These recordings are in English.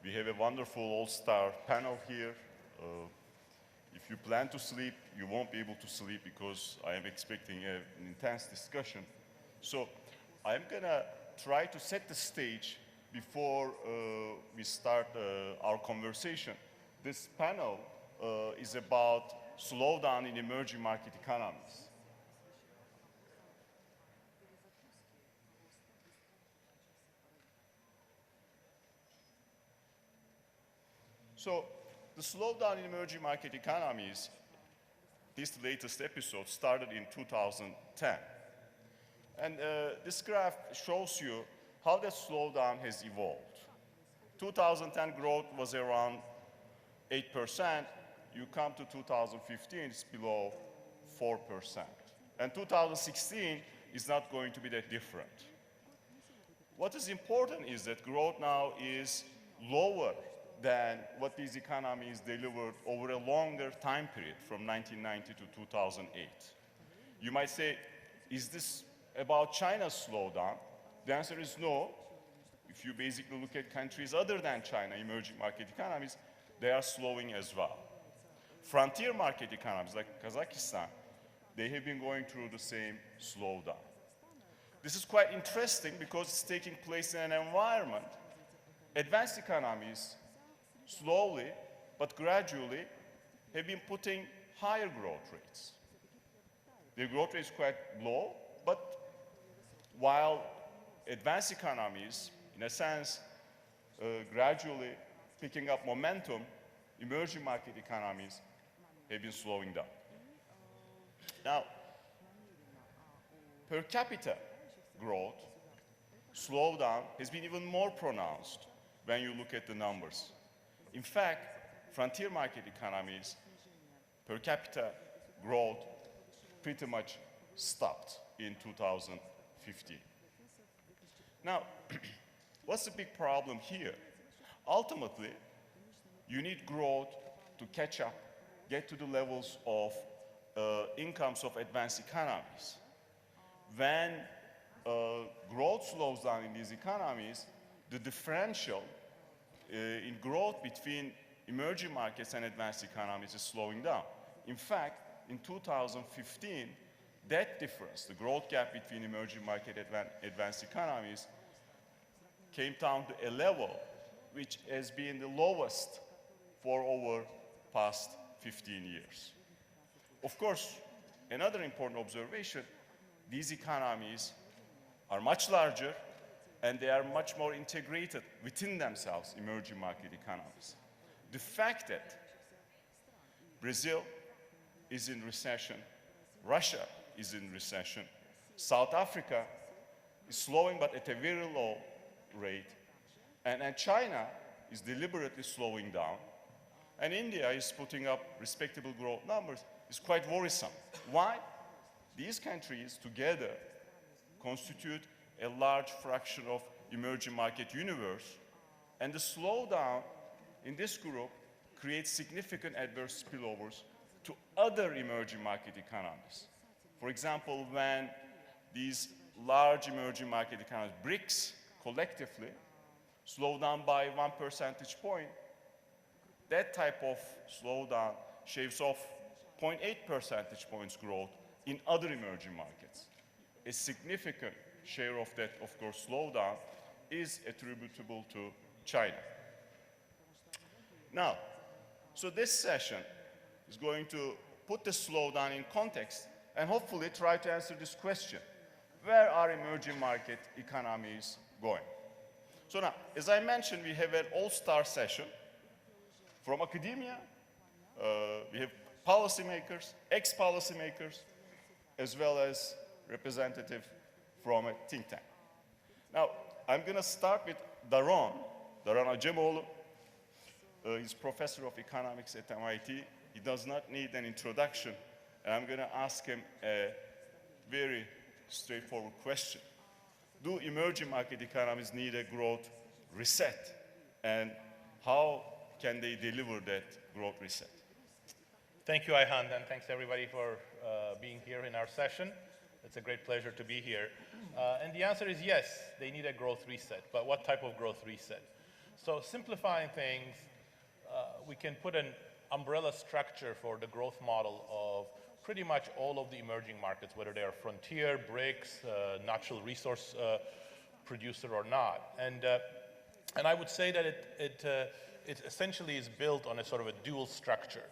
We have a wonderful all-star panel here. If you plan to sleep, you won't be able to sleep because I am expecting an intense discussion. So I'm gonna try to set the stage before we start our conversation. This panel is about slowdown in emerging market economies. So the slowdown in emerging market economies, this latest episode started in 2010. And this graph shows you how that slowdown has evolved. 2010 growth was around 8%. You come to 2015, it's below 4%. And 2016 is not going to be that different. What is important is that growth now is lower than what these economies delivered over a longer time period from 1990 to 2008. You might say, is this about China's slowdown? The answer is no. If you basically look at countries other than China, emerging market economies, they are slowing as well. Frontier market economies like Kazakhstan, they have been going through the same slowdown. This is quite interesting because it's taking place in an environment. Advanced economies slowly but gradually have been putting higher growth rates. Their growth rate is quite low, but while advanced economies, in a sense, gradually picking up momentum, emerging market economies have been slowing down. Now, per capita growth slowdown has been even more pronounced when you look at the numbers. In fact, frontier market economies, per capita growth pretty much stopped in 2015. Now, what's the big problem here? Ultimately, you need growth to catch up, get to the levels of incomes of advanced economies. When growth slows down in these economies, the differential in growth between emerging markets and advanced economies is slowing down. In fact, in 2015, that difference, the growth gap between emerging market and advanced economies, came down to a level which has been the lowest for over past 15 years. Of course, another important observation, these economies are much larger and they are much more integrated within themselves, emerging market economies. The fact that Brazil is in recession, Russia is in recession, South Africa is slowing but at a very low rate, and China is deliberately slowing down, and India is putting up respectable growth numbers, is quite worrisome. Why? These countries together constitute a large fraction of emerging market universe, and the slowdown in this group creates significant adverse spillovers to other emerging market economies. For example, when these large emerging market economies, BRICS, collectively slow down by 1 percentage point, that type of slowdown shaves off 0.8 percentage points growth in other emerging markets. A significant share of that, of course, slowdown is attributable to China. Now, so this session is going to put the slowdown in context and hopefully try to answer this question. Where are emerging market economies going? So now, as I mentioned, we have an all-star session from academia. We have policymakers, ex-policymakers, as well as representative from a think tank. Now, I'm going to start with Daron Acemoglu. He's professor of economics at MIT. He does not need an introduction. And I'm going to ask him a very straightforward question. Do emerging market economies need a growth reset? And how can they deliver that growth reset? Thank you, Ayhan, and thanks everybody for being here in our session. It's a great pleasure to be here. And the answer is yes, they need a growth reset. But what type of growth reset? So simplifying things, we can put an umbrella structure for the growth model of pretty much all of the emerging markets, whether they are frontier, BRICS, natural resource producer or not. And I would say that it essentially is built on a sort of a dual structure.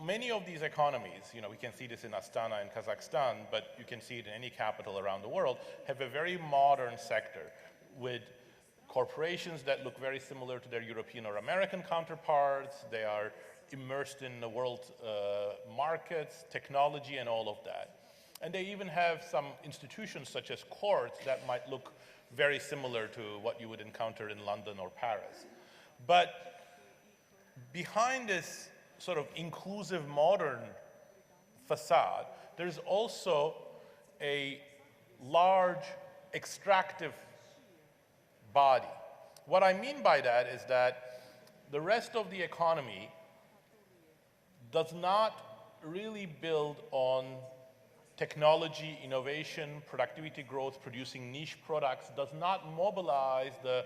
Many of these economies, you know, we can see this in Astana in Kazakhstan, but you can see it in any capital around the world, have a very modern sector with corporations that look very similar to their European or American counterparts. They are immersed in the world markets, technology, and all of that. And they even have some institutions such as courts that might look very similar to what you would encounter in London or Paris. But behind this sort of inclusive modern facade, there's also a large extractive body. What I mean by that is that the rest of the economy does not really build on technology, innovation, productivity growth, producing niche products, does not mobilize the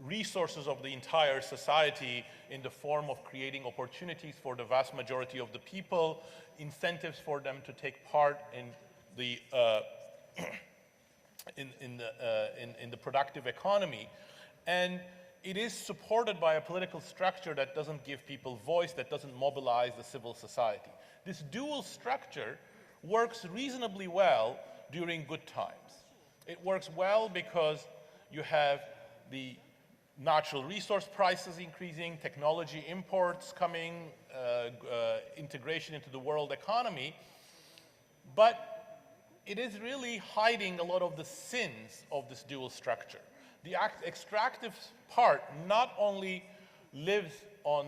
resources of the entire society in the form of creating opportunities for the vast majority of the people, incentives for them to take part in the in the productive economy. And it is supported by a political structure that doesn't give people voice, that doesn't mobilize the civil society. This dual structure works reasonably well during good times. It works well because you have the natural resource prices increasing, technology imports coming, integration into the world economy, but it is really hiding a lot of the sins of this dual structure. The extractive part not only lives on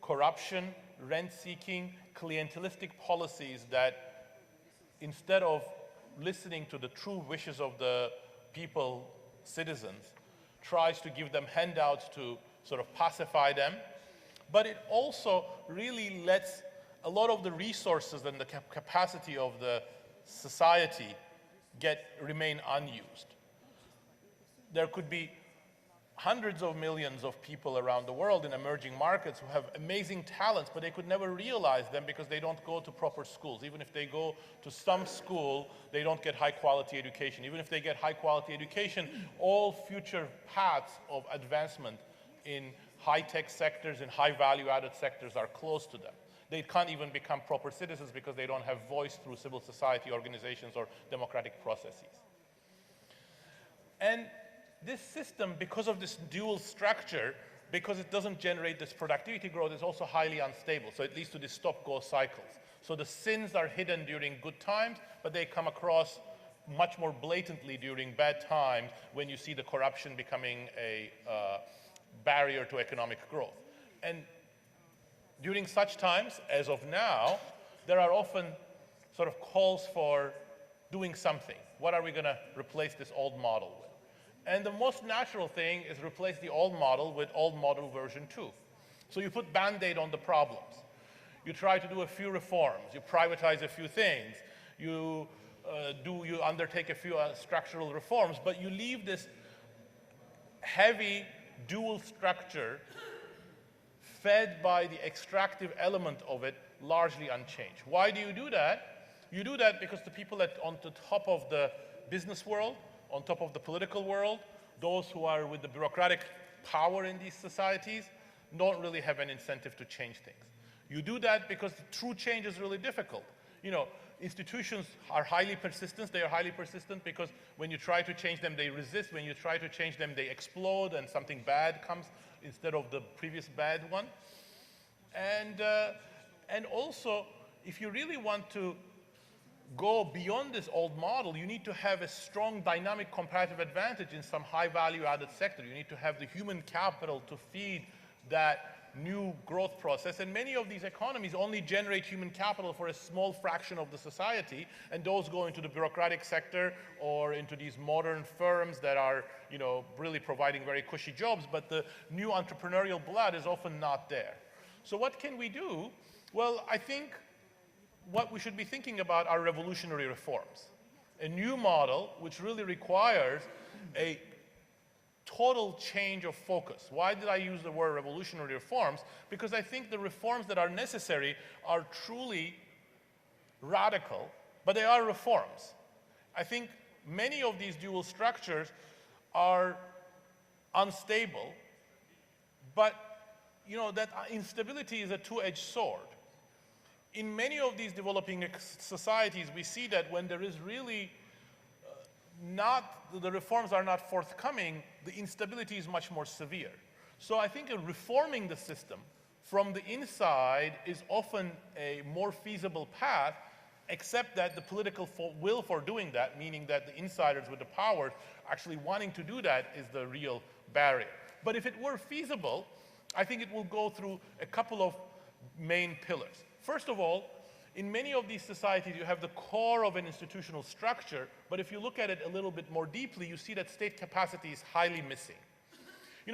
corruption, rent-seeking, clientelistic policies that instead of listening to the true wishes of the people, citizens, tries to give them handouts to sort of pacify them, but it also really lets a lot of the resources and the capacity of the society remain unused. There could be hundreds of millions of people around the world in emerging markets who have amazing talents, but they could never realize them because they don't go to proper schools. Even if they go to some school, they don't get high quality education. Even if they get high quality education, all future paths of advancement in high-tech sectors and high value-added sectors are closed to them. They can't even become proper citizens because they don't have voice through civil society organizations or democratic processes. And this system, because of this dual structure, because it doesn't generate this productivity growth, is also highly unstable. So it leads to these stop-go cycles. So the sins are hidden during good times, but they come across much more blatantly during bad times when you see the corruption becoming a barrier to economic growth. And during such times, as of now, there are often sort of calls for doing something. What are we going to replace this old model with? And the most natural thing is replace the old model with old model version 2. So you put Band-Aid on the problems. You try to do a few reforms. You privatize a few things. You undertake a few structural reforms, but you leave this heavy dual structure fed by the extractive element of it largely unchanged. Why do you do that? You do that because the people on the top of the business world, on top of the political world, those who are with the bureaucratic power in these societies don't really have an incentive to change things. You do that because the true change is really difficult. You know, institutions are highly persistent. They are highly persistent because when you try to change them, they resist. When you try to change them, they explode and something bad comes instead of the previous bad one. And also, if you really want to go beyond this old model, you need to have a strong dynamic comparative advantage in some high value added sector. You need to have the human capital to feed that new growth process. And many of these economies only generate human capital for a small fraction of the society, and those go into the bureaucratic sector or into these modern firms that are, you know, really providing very cushy jobs, but the new entrepreneurial blood is often not there. So what can we do? Well, I think what we should be thinking about are revolutionary reforms. A new model which really requires a total change of focus. Why did I use the word revolutionary reforms? Because I think the reforms that are necessary are truly radical, but they are reforms. I think many of these dual structures are unstable, but that instability is a two-edged sword. In many of these developing societies, we see that when there is really the reforms are not forthcoming, the instability is much more severe. So I think reforming the system from the inside is often a more feasible path, except that the political will for doing that, meaning that the insiders with the power actually wanting to do that, is the real barrier. But if it were feasible, I think it will go through a couple of main pillars. First of all, in many of these societies, you have the core of an institutional structure, but if you look at it a little bit more deeply, you see that state capacity is highly missing.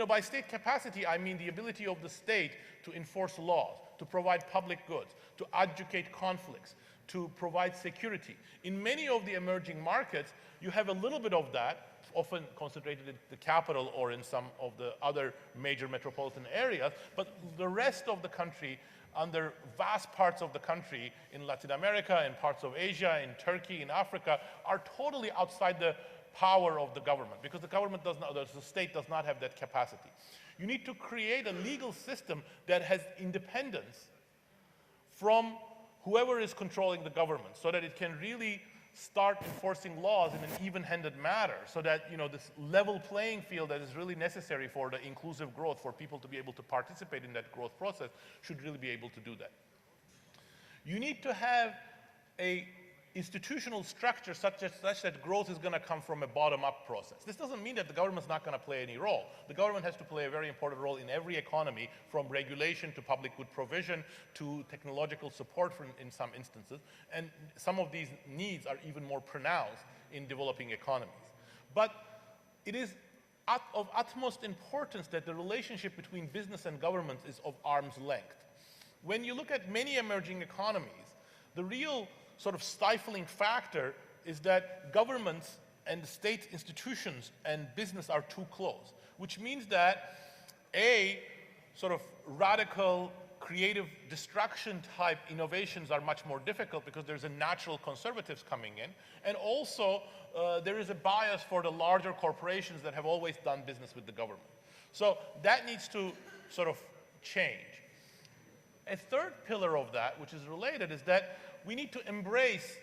By state capacity, I mean the ability of the state to enforce laws, to provide public goods, to adjudicate conflicts, to provide security. In many of the emerging markets, you have a little bit of that, often concentrated in the capital or in some of the other major metropolitan areas, but the rest of the country, under vast parts of the country in Latin America, in parts of Asia, in Turkey, in Africa, are totally outside the power of the government, because the government does not, the state does not have that capacity. You need to create a legal system that has independence from whoever is controlling the government, so that it can really start enforcing laws in an even-handed manner, so that this level playing field that is really necessary for the inclusive growth, for people to be able to participate in that growth process, should really be able to do that. You need to have a institutional structure such that growth is going to come from a bottom-up process. This doesn't mean that the government's not going to play any role. The government has to play a very important role in every economy, from regulation to public good provision to technological support in some instances, and some of these needs are even more pronounced in developing economies. But it is of utmost importance that the relationship between business and government is of arm's length. When you look at many emerging economies, the real sort of stifling factor is that governments and state institutions and business are too close, which means that sort of radical, creative destruction type innovations are much more difficult, because there's a natural conservatives coming in, and also there is a bias for the larger corporations that have always done business with the government. So that needs to sort of change. A third pillar of that, which is related, is that we need to embrace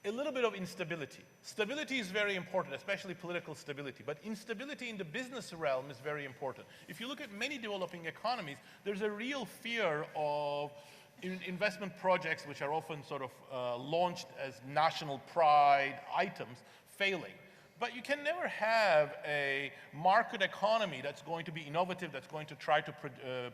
a little bit of instability. Stability is very important, especially political stability, but instability in the business realm is very important. If you look at many developing economies, there's a real fear of investment projects, which are often sort of launched as national pride items, failing. But you can never have a market economy that's going to be innovative, that's going to try to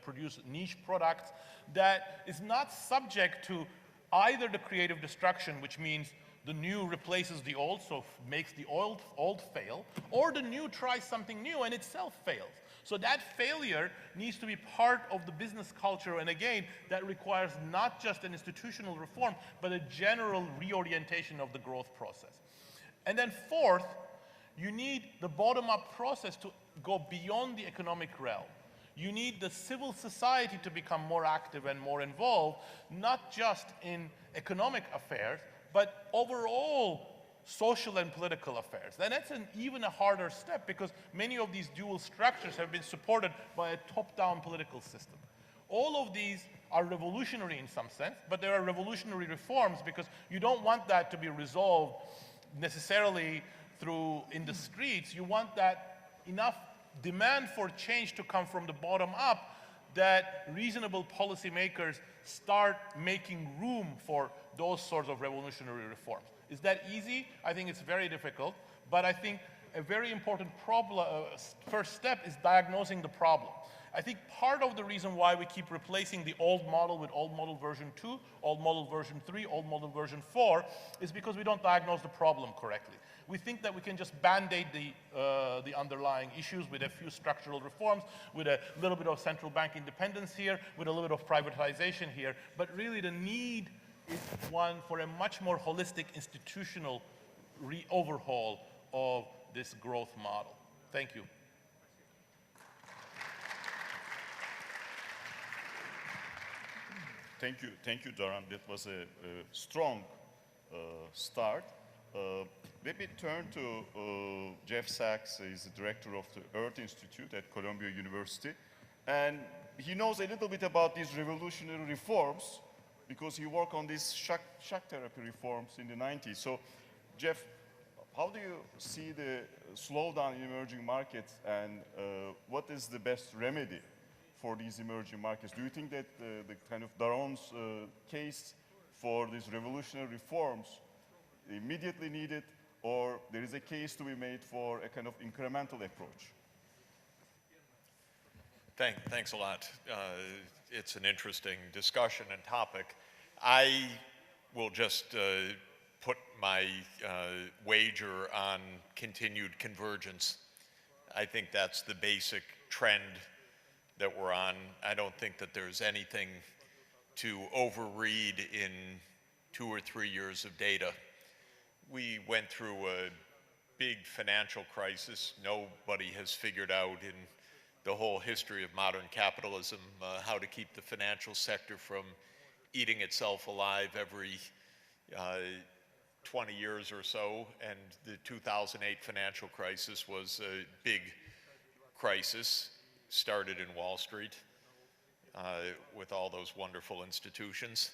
produce niche products, that is not subject to either the creative destruction, which means the new replaces the old, so makes the old fail, or the new tries something new and itself fails. So that failure needs to be part of the business culture, and again, that requires not just an institutional reform, but a general reorientation of the growth process. And then fourth, you need the bottom-up process to go beyond the economic realm. You need the civil society to become more active and more involved, not just in economic affairs, but overall social and political affairs. And that's even a harder step, because many of these dual structures have been supported by a top-down political system. All of these are revolutionary in some sense, but there are revolutionary reforms, because you don't want that to be resolved necessarily in the streets. You want that enough demand for change to come from the bottom up, that reasonable policymakers start making room for those sorts of revolutionary reforms. Is that easy? I think it's very difficult, but I think a very important first step is diagnosing the problem. I think part of the reason why we keep replacing the old model with old model version 2, old model version 3, old model version 4, is because we don't diagnose the problem correctly. We think that we can just band-aid the underlying issues with a few structural reforms, with a little bit of central bank independence here, with a little bit of privatization here, but really the need is one for a much more holistic institutional overhaul of this growth model. Thank you. thank you, Daron. That was a strong start. Let me turn to Jeff Sachs. He's the director of the Earth Institute at Columbia University. And he knows a little bit about these revolutionary reforms because he worked on these shock therapy reforms in the 90s. So, Jeff, how do you see the slowdown in emerging markets, and what is the best remedy for these emerging markets? Do you think that the kind of Daron's case for these revolutionary reforms immediately needed, or there is a case to be made for a kind of incremental approach? Thanks a lot. It's an interesting discussion and topic. I will just put my wager on continued convergence. I think that's the basic trend that we're on. I don't think that there's anything to overread in 2 or 3 years of data. We went through a big financial crisis. Nobody has figured out in the whole history of modern capitalism how to keep the financial sector from eating itself alive every 20 years or so, and the 2008 financial crisis was a big crisis, started in Wall Street with all those wonderful institutions,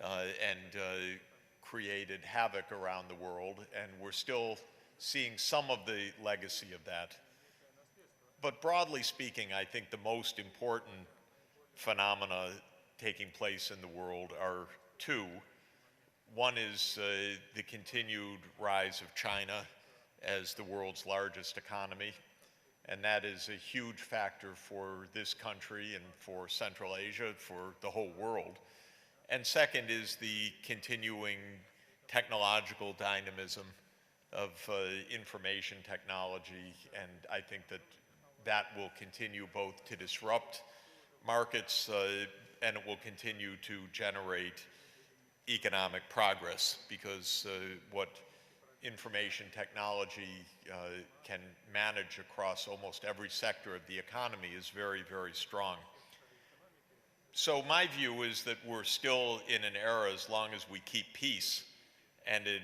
and created havoc around the world, and we're still seeing some of the legacy of that. But broadly speaking, I think the most important phenomena taking place in the world are two. One is the continued rise of China as the world's largest economy, and that is a huge factor for this country and for Central Asia, for the whole world. And second is the continuing technological dynamism of information technology, and I think that that will continue both to disrupt markets and it will continue to generate economic progress, because what information technology can manage across almost every sector of the economy is very, very strong. So my view is that we're still in an era, as long as we keep peace and a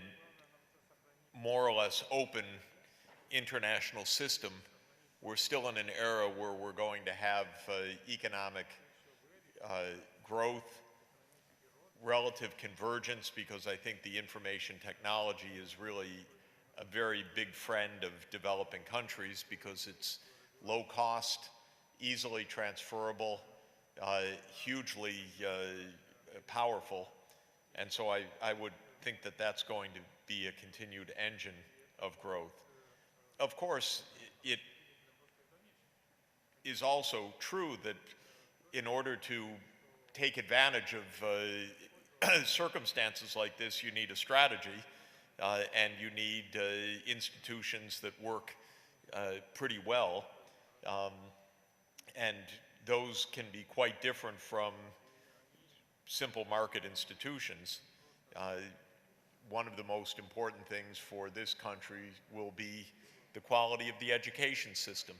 more or less open international system, we're still in an era where we're going to have economic growth, relative convergence, because I think the information technology is really a very big friend of developing countries because it's low cost, easily transferable, hugely powerful. And so I would think that that's going to be a continued engine of growth. Of course, it is also true that in order to take advantage of circumstances like this, you need a strategy, and you need institutions that work pretty well, and those can be quite different from simple market institutions. One of the most important things for this country will be the quality of the education system.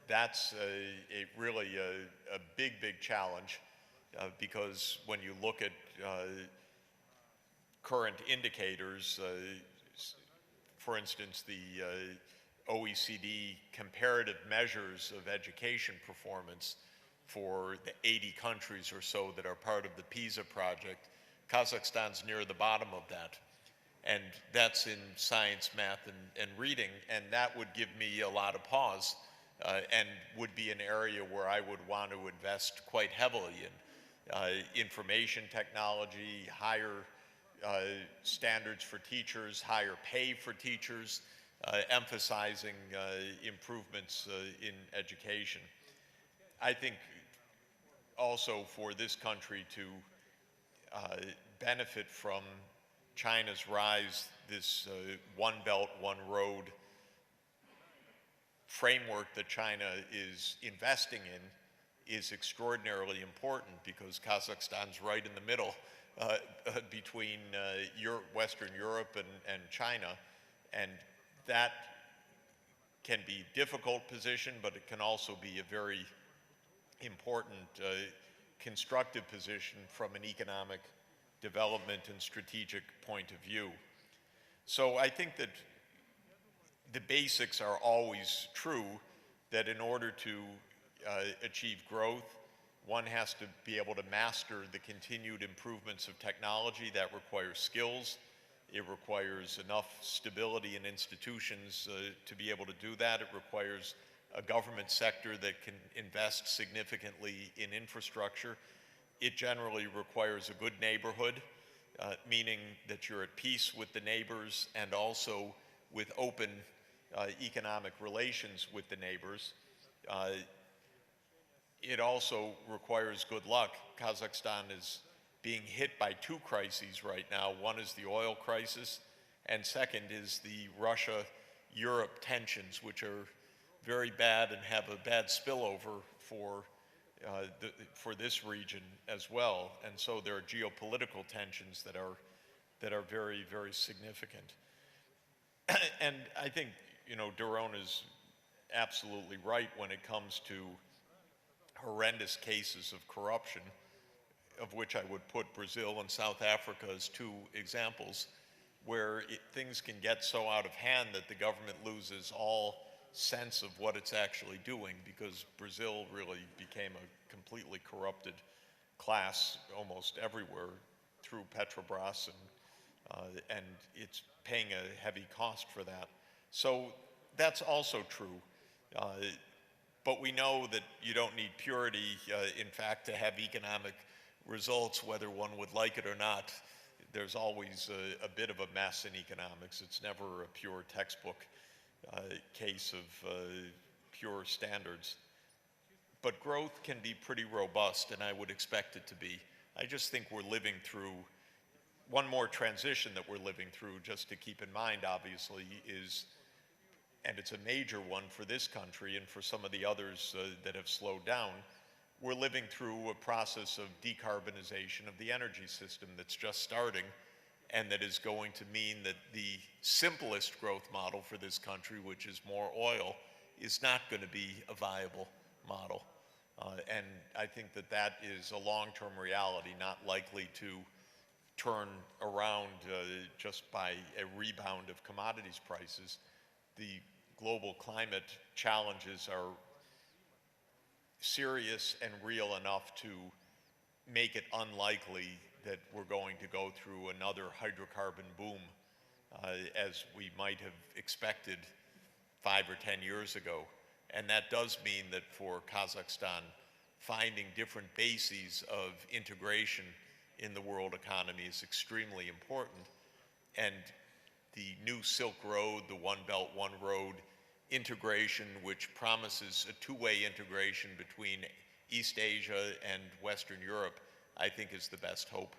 That's really a big, big challenge, because when you look at current indicators, for instance, the OECD comparative measures of education performance for the 80 countries or so that are part of the PISA project, Kazakhstan's near the bottom of that. And that's in science, math, and reading, and that would give me a lot of pause, and would be an area where I would want to invest quite heavily in information technology, higher standards for teachers, higher pay for teachers, emphasizing improvements in education. I think also for this country to benefit from China's rise, this One Belt, One Road framework that China is investing in is extraordinarily important, because Kazakhstan's right in the middle between Western Europe and China, and that can be a difficult position, but it can also be a very important constructive position from an economic development and strategic point of view. So I think that the basics are always true, that in order to achieve growth, one has to be able to master the continued improvements of technology. That requires skills. It requires enough stability in institutions to be able to do that. It requires a government sector that can invest significantly in infrastructure. It generally requires a good neighborhood, meaning that you're at peace with the neighbors and also with open economic relations with the neighbors. It also requires good luck. Kazakhstan is being hit by two crises right now. One is the oil crisis, and second is the Russia-Europe tensions, which are very bad and have a bad spillover for this region as well. And so there are geopolitical tensions that are very, very significant. And I think, you know, Daron is absolutely right when it comes to horrendous cases of corruption, of which I would put Brazil and South Africa as two examples, where things can get so out of hand that the government loses all sense of what it's actually doing, because Brazil really became a completely corrupted class almost everywhere through Petrobras, and it's paying a heavy cost for that. So that's also true. But we know that you don't need purity, in fact, to have economic results, whether one would like it or not. There's always a bit of a mess in economics. It's never a pure textbook case of pure standards. But growth can be pretty robust, and I would expect it to be. I just think we're living through one more transition that we're living through, just to keep in mind, obviously, is, and it's a major one for this country and for some of the others that have slowed down, we're living through a process of decarbonization of the energy system that's just starting, and that is going to mean that the simplest growth model for this country, which is more oil, is not going to be a viable model. And I think that that is a long-term reality, not likely to turn around just by a rebound of commodities prices. The global climate challenges are serious and real enough to make it unlikely that we're going to go through another hydrocarbon boom as we might have expected 5 or 10 years ago. And that does mean that for Kazakhstan, finding different bases of integration in the world economy is extremely important. And the new Silk Road, the One Belt, One Road integration, which promises a two-way integration between East Asia and Western Europe, I think is the best hope.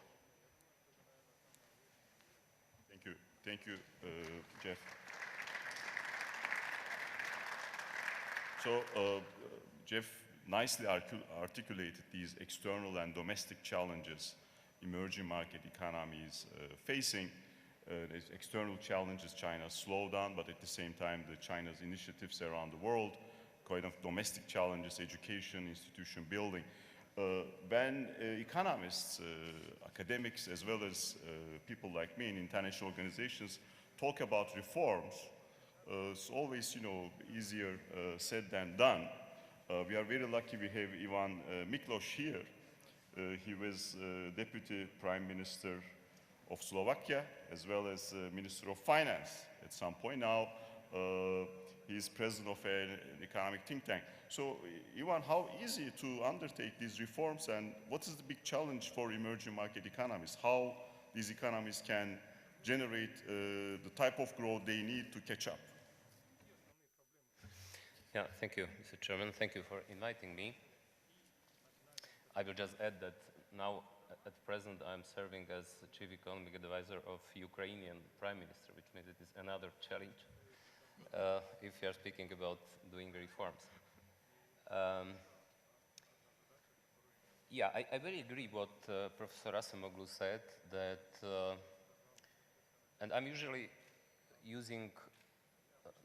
Thank you, Jeff. So, Jeff nicely articulated these external and domestic challenges emerging market economies facing. There's external challenges, China's slowdown, but at the same time, China's initiatives around the world, kind of domestic challenges, education, institution building. When economists, academics, as well as people like me in international organizations talk about reforms, it's always, you know, easier said than done. We are very lucky we have Ivan Miklos here. He was Deputy Prime Minister of Slovakia, as well as Minister of Finance at some point. Now, he is president of an economic think tank. So, Ivan, how easy to undertake these reforms, and what is the big challenge for emerging market economies? How these economies can generate the type of growth they need to catch up? Yeah, thank you, Mr. Chairman. Thank you for inviting me. I will just add that now, at present, I'm serving as the Chief Economic Advisor of Ukrainian Prime Minister, which means it is another challenge if you are speaking about doing reforms. Yeah, I very agree what Professor Acemoglu said, that, and I'm usually using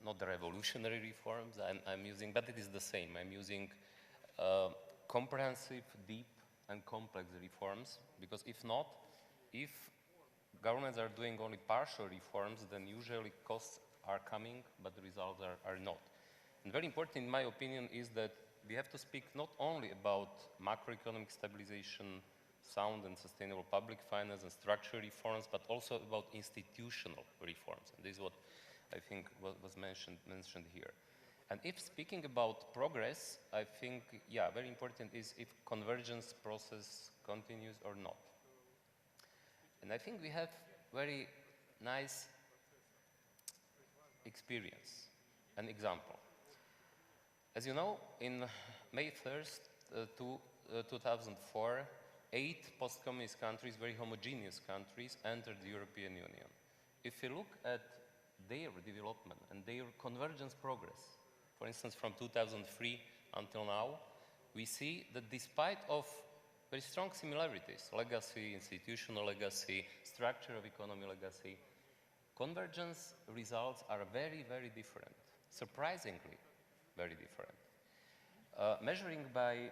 not the revolutionary reforms, I'm using, but it is the same. I'm using comprehensive, deep and complex reforms, because if not, if governments are doing only partial reforms, then usually costs are coming, but the results are not. And very important, in my opinion, is that we have to speak not only about macroeconomic stabilization, sound and sustainable public finance and structural reforms, but also about institutional reforms. And this is what I think was mentioned here. And if speaking about progress, I think, yeah, very important is if convergence process continues or not. And I think we have very nice experience, an example. As you know, in May 1st, 2004, 8 post-communist countries, very homogeneous countries, entered the European Union. If you look at their development and their convergence progress, for instance, from 2003 until now, we see that despite of very strong similarities, legacy, institutional legacy, structure of economy legacy, convergence results are very, very different, surprisingly very different. Measuring by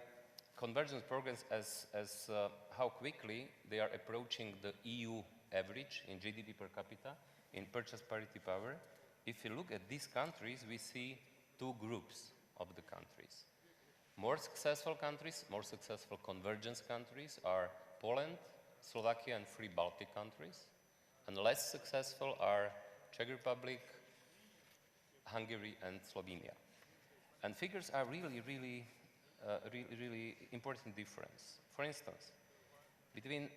convergence progress as how quickly they are approaching the EU average in GDP per capita, in purchase parity power, if you look at these countries, we see 2 groups of the countries. More successful countries, more successful convergence countries are Poland, Slovakia and 3 Baltic countries, and less successful are Czech Republic, Hungary and Slovenia. And figures are really, really, really important difference. For instance, between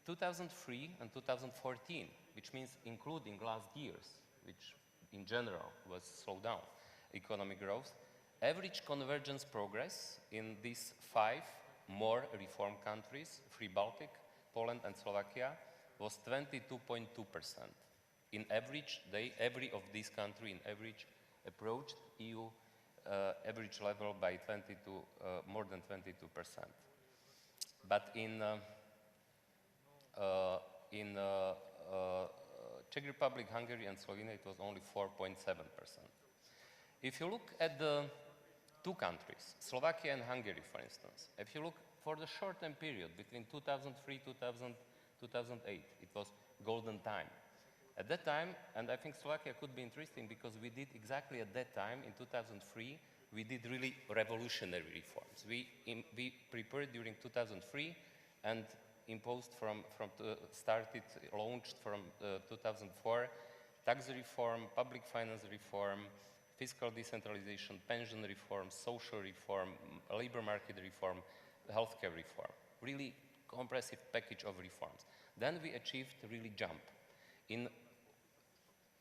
2003 and 2014, which means including last years, which in general was slowed down economic growth, average convergence progress in these 5 more reform countries, 3 Baltic, Poland and Slovakia, was 22.2%. In average, every of these countries in average approached EU average level by more than 22%. But in Czech Republic, Hungary and Slovenia, it was only 4.7%. If you look at the 2 countries, Slovakia and Hungary, for instance, if you look for the short-term period between 2003 2008, it was golden time. At that time, and I think Slovakia could be interesting because we did exactly at that time, in 2003, we did really revolutionary reforms. We prepared during 2003 and imposed launched from 2004, tax reform, public finance reform, fiscal decentralization, pension reform, social reform, labor market reform, healthcare reform. Really comprehensive package of reforms. Then we achieved a really jump.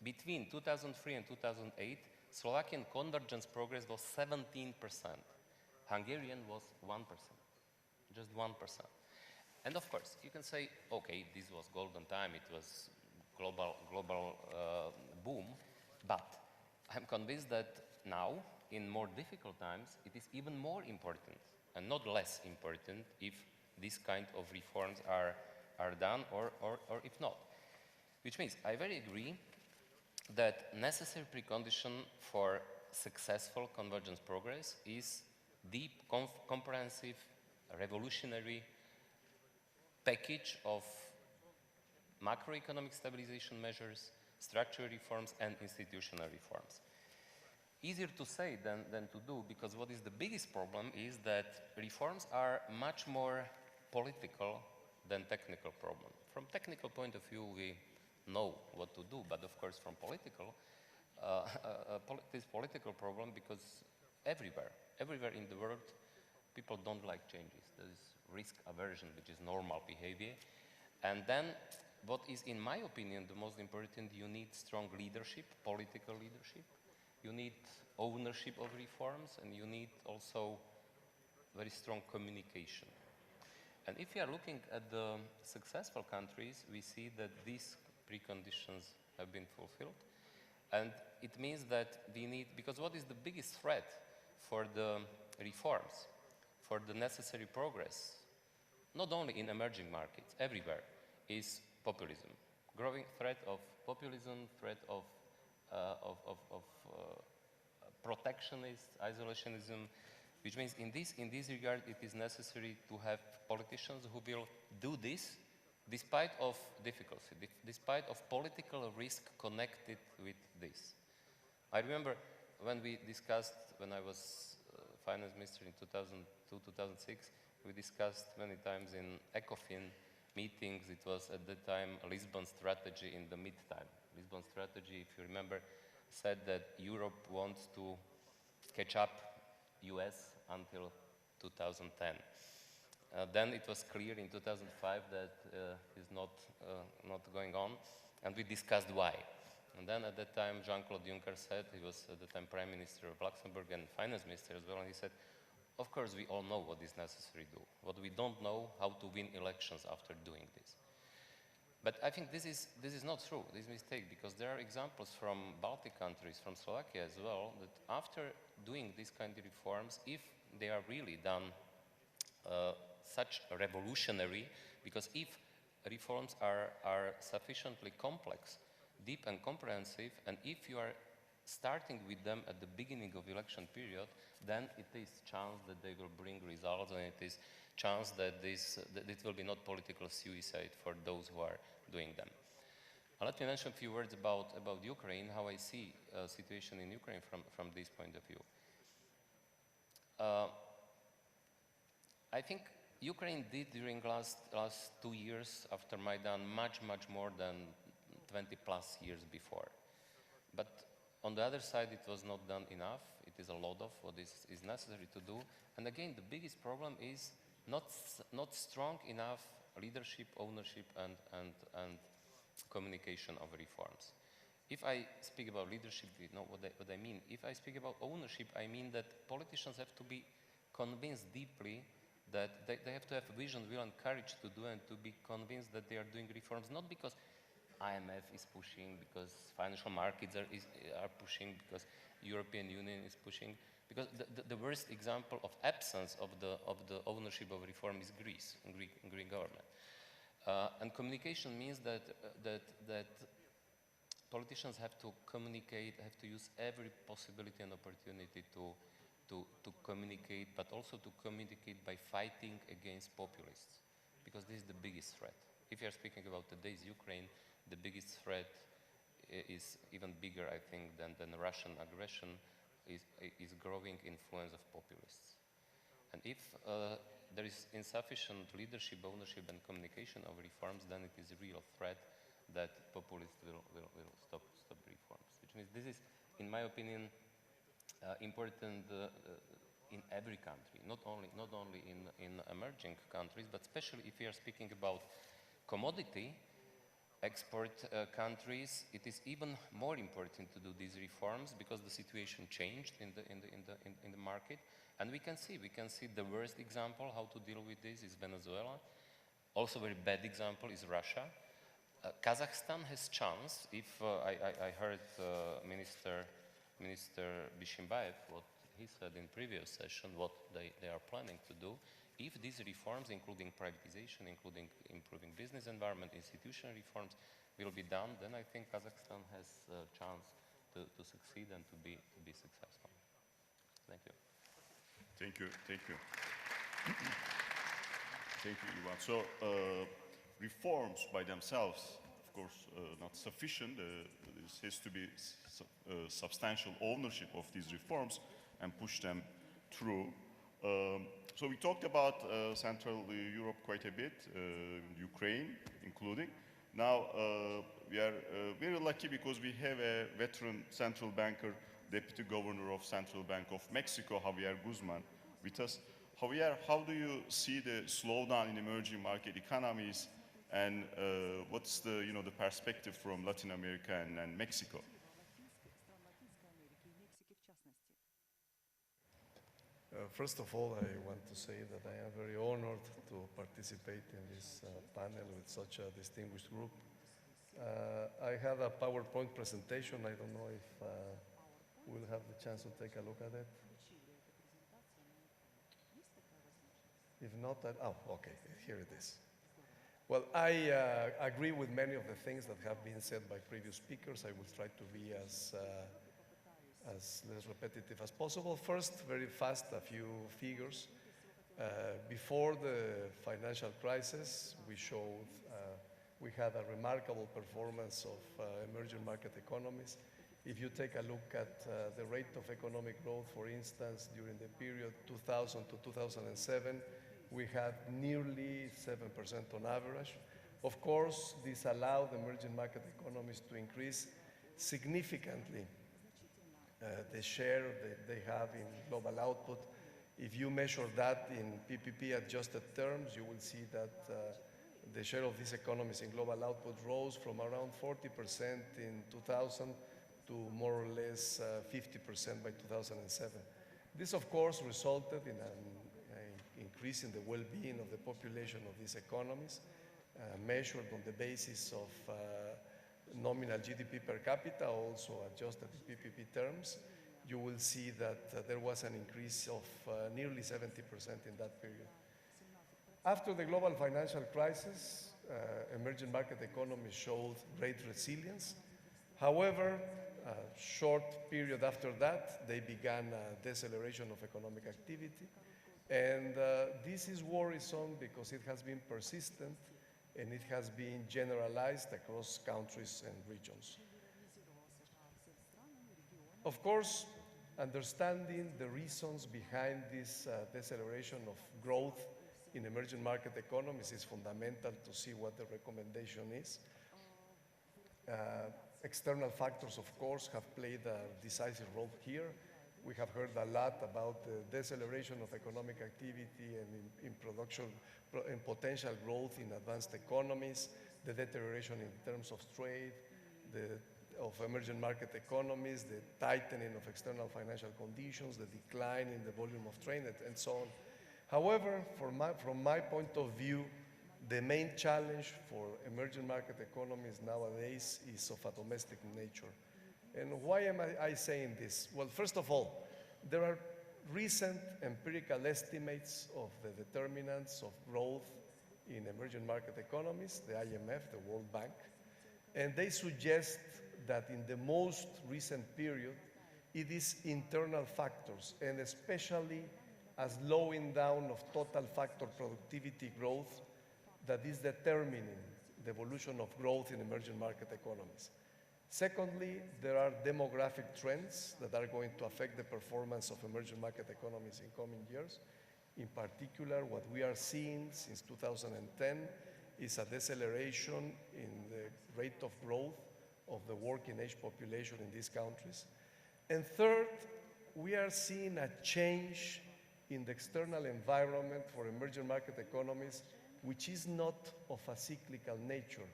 Between 2003 and 2008, Slovakian convergence progress was 17%. Hungarian was 1%, just 1%. And of course, you can say, okay, this was golden time, it was global boom, but I'm convinced that now, in more difficult times, it is even more important and not less important if these kind of reforms are done or if not. Which means I very agree that necessary precondition for successful convergence progress is deep, comprehensive, revolutionary package of macroeconomic stabilization measures, structural reforms and institutional reforms. Easier to say than to do, because what is the biggest problem is that reforms are much more political than technical problem. From technical point of view, we know what to do, but of course from political, this political problem, because everywhere in the world, people don't like changes. There is risk aversion, which is normal behavior. And then, what is, in my opinion, the most important, you need strong leadership, political leadership. You need ownership of reforms, and you need also very strong communication. And if you are looking at the successful countries, we see that these preconditions have been fulfilled. And it means that we need, because what is the biggest threat for the reforms, for the necessary progress, not only in emerging markets, everywhere, is populism. Growing threat of populism, threat of protectionist, isolationism, Which means in this regard, it is necessary to have politicians who will do this despite of difficulty, despite of political risk connected with this. I remember when we discussed, when I was finance minister in 2002, 2006, we discussed many times in ECOFIN meetings. It was at the time a Lisbon strategy in the mid-time. Lisbon strategy, if you remember, said that Europe wants to catch up US until 2010. Then it was clear in 2005 that is not going on, and we discussed why. And then at that time, Jean-Claude Juncker said, he was at the time Prime Minister of Luxembourg and Finance Minister as well, and he said, of course we all know what is necessary to do. What we don't know, how to win elections after doing this. But I think this is not true, this is a mistake, because there are examples from Baltic countries, from Slovakia as well, that after doing these kind of reforms, if they are really done such revolutionary, because if reforms are sufficiently complex, deep and comprehensive, and if you are starting with them at the beginning of election period, then it is chance that they will bring results, and it is chance that it will be not political suicide for those who are doing them. Let me mention a few words about Ukraine, how I see situation in Ukraine from this point of view. I think Ukraine did during last 2 years after Maidan much more than 20 plus years before. But on the other side, it was not done enough. It is a lot of what is necessary to do. And again, the biggest problem is not strong enough leadership, ownership, and communication of reforms. If I speak about leadership, you know what I mean. If I speak about ownership, I mean that politicians have to be convinced deeply that they have to have vision, will, and courage to do, and to be convinced that they are doing reforms, not because IMF is pushing, because financial markets are pushing, because European Union is pushing, because the worst example of absence of the ownership of reform is Greece, Greek government. And communication means that politicians have to communicate, have to use every possibility and opportunity to communicate, but also to communicate by fighting against populists, because this is the biggest threat. If you are speaking about today's Ukraine, the biggest threat is even bigger, I think, than Russian aggression, is growing influence of populists. And if there is insufficient leadership, ownership, and communication of reforms, then it is a real threat that populists will stop reforms. Which means this is, in my opinion, important in every country, not only in emerging countries, but especially if we are speaking about commodity export countries, it is even more important to do these reforms because the situation changed in the market, and we can see the worst example how to deal with this is Venezuela. Also, very bad example is Russia. Kazakhstan has chance. If I heard Minister Bishimbayev what he said in previous session, what they are planning to do. If these reforms, including privatization, including improving business environment, institutional reforms, will be done, then I think Kazakhstan has a chance to succeed and to be successful. Thank you. Thank you. Thank you, Ivan. So reforms by themselves, of course, not sufficient. There has to be substantial ownership of these reforms and push them through. So we talked about Central Europe quite a bit, Ukraine including. Now we are very lucky because we have a veteran central banker, Deputy Governor of Central Bank of Mexico, Javier Guzman, with us. Javier, how do you see the slowdown in emerging market economies, and what's the perspective from Latin America and Mexico? First of all, I want to say that I am very honored to participate in this panel with such a distinguished group. I had a PowerPoint presentation. I don't know if we'll have the chance to take a look at it. If not, okay, here it is. Well, I agree with many of the things that have been said by previous speakers. I will try to be as as less repetitive as possible. First, very fast, a few figures. Before the financial crisis, we had a remarkable performance of emerging market economies. If you take a look at the rate of economic growth, for instance, during the period 2000 to 2007, we had nearly 7% on average. Of course, this allowed emerging market economies to increase significantly the share that they have in global output. If you measure that in PPP adjusted terms, you will see that the share of these economies in global output rose from around 40% in 2000 to more or less 50% by 2007. This, of course, resulted in an increase in the well-being of the population of these economies, measured on the basis of nominal GDP per capita, also adjusted in PPP terms. You will see that there was an increase of nearly 70% in that period. After the global financial crisis, emerging market economies showed great resilience. However, a short period after that, they began a deceleration of economic activity. And this is worrisome because it has been persistent and it has been generalized across countries and regions. Of course, understanding the reasons behind this deceleration of growth in emerging market economies is fundamental to see what the recommendation is. External factors, of course, have played a decisive role here. We have heard a lot about the deceleration of economic activity and in production and potential growth in advanced economies, the deterioration in terms of trade, of emerging market economies, the tightening of external financial conditions, the decline in the volume of trade, and so on. However, from my point of view, the main challenge for emerging market economies nowadays is of a domestic nature. And why am I saying this? Well, first of all, there are recent empirical estimates of the determinants of growth in emerging market economies, the IMF, the World Bank, and they suggest that in the most recent period, it is internal factors, and especially a slowing down of total factor productivity growth that is determining the evolution of growth in emerging market economies. Secondly, there are demographic trends that are going to affect the performance of emerging market economies in coming years. In particular, what we are seeing since 2010 is a deceleration in the rate of growth of the working age population in these countries. And third, we are seeing a change in the external environment for emerging market economies, which is not of a cyclical nature.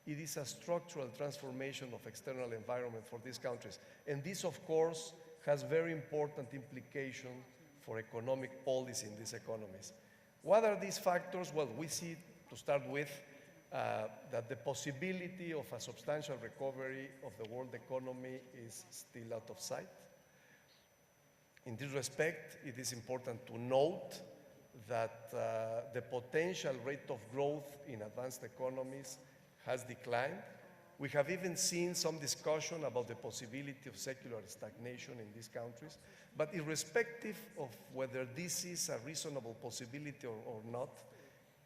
It is a structural transformation of external environment for these countries. And this, of course, has very important implications for economic policy in these economies. What are these factors? Well, we see, to start with, that the possibility of a substantial recovery of the world economy is still out of sight. In this respect, it is important to note that the potential rate of growth in advanced economies has declined. We have even seen some discussion about the possibility of secular stagnation in these countries. But irrespective of whether this is a reasonable possibility or not,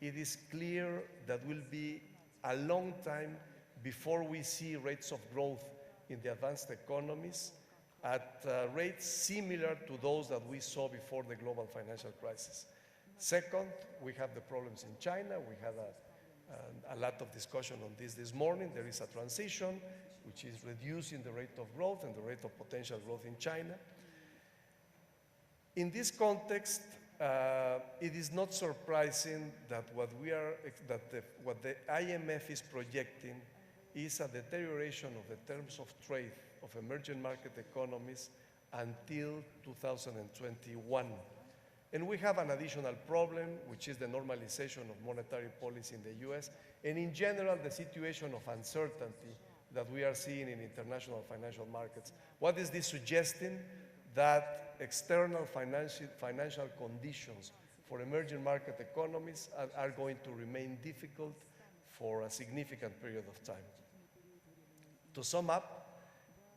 it is clear that will be a long time before we see rates of growth in the advanced economies at rates similar to those that we saw before the global financial crisis. Second, we have the problems in China. We had a lot of discussion on this morning. There is a transition which is reducing the rate of growth and the rate of potential growth in China. In this context, it is not surprising that what the IMF is projecting is a deterioration of the terms of trade of emerging market economies until 2021. And we have an additional problem, which is the normalization of monetary policy in the US, and in general, the situation of uncertainty that we are seeing in international financial markets. What is this suggesting? That external financial conditions for emerging market economies are going to remain difficult for a significant period of time. To sum up,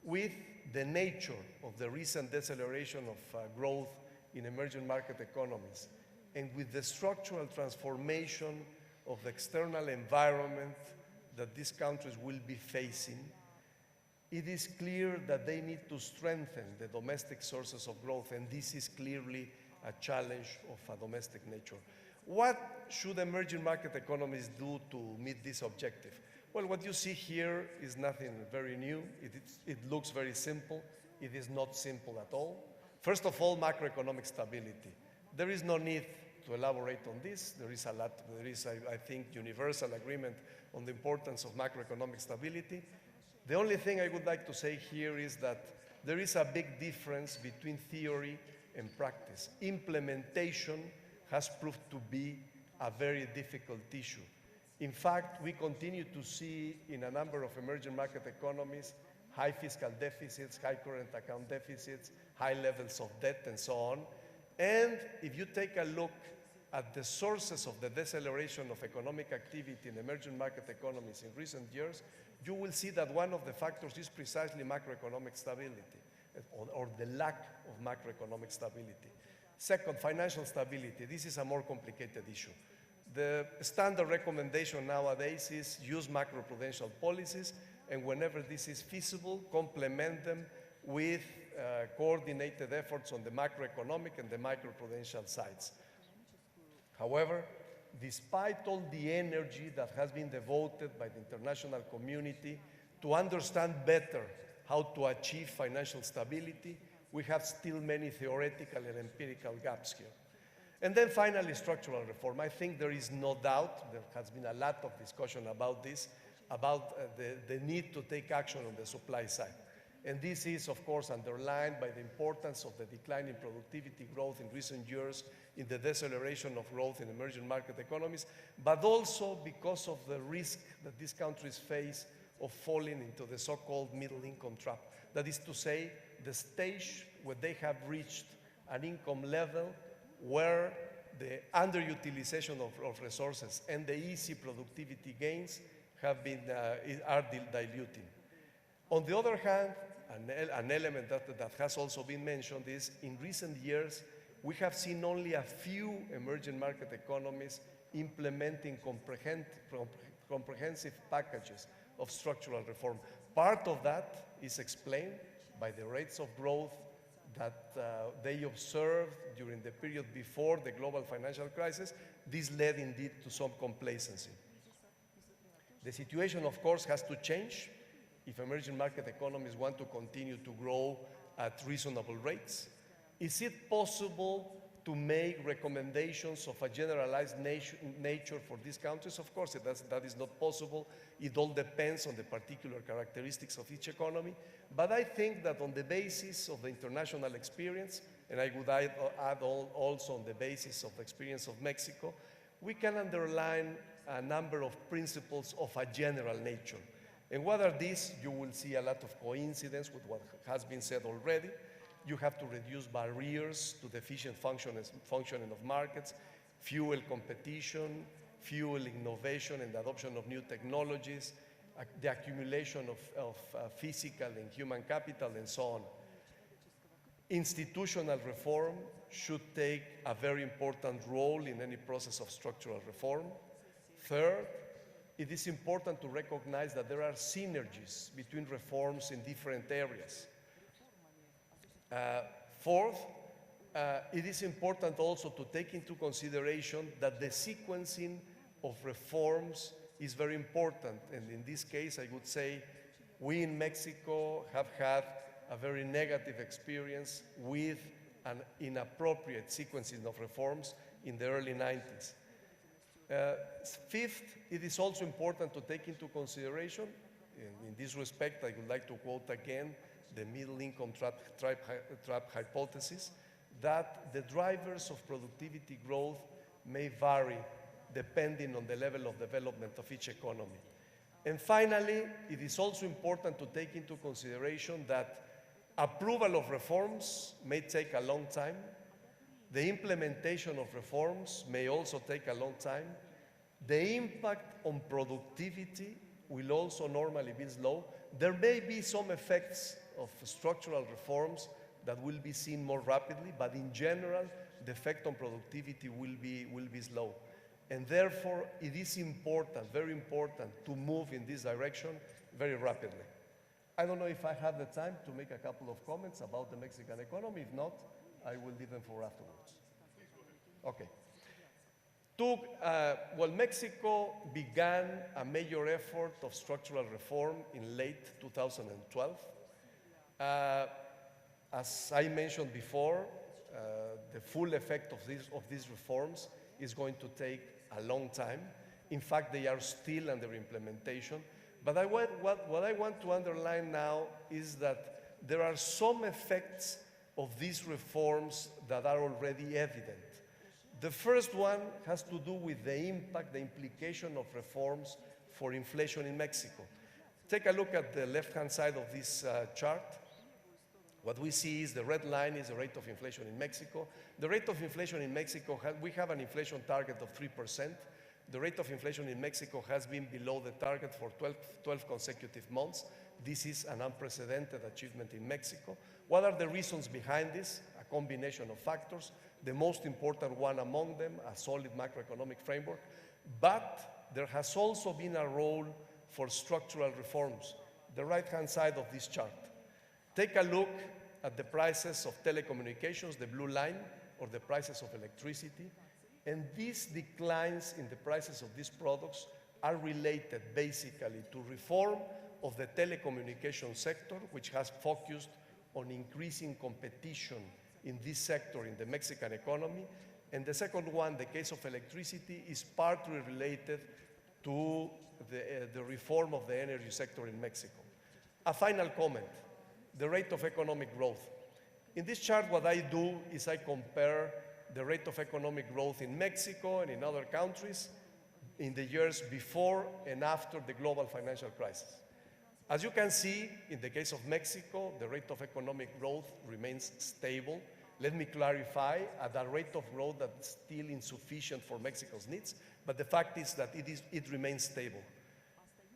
with the nature of the recent deceleration of growth in emerging market economies, and with the structural transformation of the external environment that these countries will be facing, it is clear that they need to strengthen the domestic sources of growth, and this is clearly a challenge of a domestic nature. What should emerging market economies do to meet this objective? Well, what you see here is nothing very new. It looks very simple. It is not simple at all. First of all, macroeconomic stability. There is no need to elaborate on this. There is, I think, universal agreement on the importance of macroeconomic stability. The only thing I would like to say here is that there is a big difference between theory and practice. Implementation has proved to be a very difficult issue. In fact, we continue to see in a number of emerging market economies high fiscal deficits, high current account deficits, high levels of debt, and so on. And if you take a look at the sources of the deceleration of economic activity in emerging market economies in recent years, you will see that one of the factors is precisely macroeconomic stability, or the lack of macroeconomic stability. Second, financial stability. This is a more complicated issue. The standard recommendation nowadays is use macroprudential policies, and whenever this is feasible, complement them with coordinated efforts on the macroeconomic and the microprudential sides. However, despite all the energy that has been devoted by the international community to understand better how to achieve financial stability, we have still many theoretical and empirical gaps here. And then finally, structural reform. I think there is no doubt, there has been a lot of discussion about this, about the need to take action on the supply side. And this is, of course, underlined by the importance of the decline in productivity growth in recent years, in the deceleration of growth in emerging market economies, but also because of the risk that these countries face of falling into the so-called middle income trap. That is to say, the stage where they have reached an income level where the underutilization of resources and the easy productivity gains have been, are diluting. On the other hand, an element that has also been mentioned is in recent years, we have seen only a few emerging market economies implementing comprehensive packages of structural reform. Part of that is explained by the rates of growth that they observed during the period before the global financial crisis. This led indeed to some complacency. The situation, of course, has to change if emerging market economies want to continue to grow at reasonable rates. Is it possible to make recommendations of a generalized nature for these countries? Of course, that is not possible. It all depends on the particular characteristics of each economy. But I think that on the basis of the international experience, and I would add also on the basis of the experience of Mexico, we can underline a number of principles of a general nature. And what are these? You will see a lot of coincidence with what has been said already. You have to reduce barriers to the efficient functioning of markets, fuel competition, fuel innovation and adoption of new technologies, the accumulation of physical and human capital, and so on. Institutional reform should take a very important role in any process of structural reform. Third, it is important to recognize that there are synergies between reforms in different areas. Fourth, it is important also to take into consideration that the sequencing of reforms is very important. And in this case, I would say we in Mexico have had a very negative experience with an inappropriate sequencing of reforms in the early 90s. Fifth, it is also important to take into consideration, in this respect, I would like to quote again the middle income trap hypothesis, that the drivers of productivity growth may vary depending on the level of development of each economy. And finally, it is also important to take into consideration that approval of reforms may take a long time. The implementation of reforms may also take a long time. The impact on productivity will also normally be slow. There may be some effects of structural reforms that will be seen more rapidly, but in general, the effect on productivity will be slow. And therefore, it is important, very important, to move in this direction very rapidly. I don't know if I have the time to make a couple of comments about the Mexican economy. If not, I will leave them for afterwards. Okay. Well, Mexico began a major effort of structural reform in late 2012. As I mentioned before, the full effect of these reforms is going to take a long time. In fact, they are still under implementation. But what I want to underline now is that there are some effects of these reforms that are already evident. The first one has to do with the impact, the implication of reforms for inflation in Mexico. Take a look at the left-hand side of this chart. What we see is the red line is the rate of inflation in Mexico. The rate of inflation in Mexico, we have an inflation target of 3%. The rate of inflation in Mexico has been below the target for 12 consecutive months. This is an unprecedented achievement in Mexico. What are the reasons behind this? A combination of factors. The most important one among them, a solid macroeconomic framework. But there has also been a role for structural reforms. The right-hand side of this chart. Take a look at the prices of telecommunications, the blue line, or the prices of electricity. And these declines in the prices of these products are related basically to reform of the telecommunication sector, which has focused on increasing competition in this sector in the Mexican economy. And the second one, the case of electricity, is partly related to the reform of the energy sector in Mexico. A final comment, the rate of economic growth. In this chart, what I do is I compare the rate of economic growth in Mexico and in other countries in the years before and after the global financial crisis. As you can see, in the case of Mexico, the rate of economic growth remains stable. Let me clarify, at a rate of growth that's still insufficient for Mexico's needs, but the fact is that it remains stable.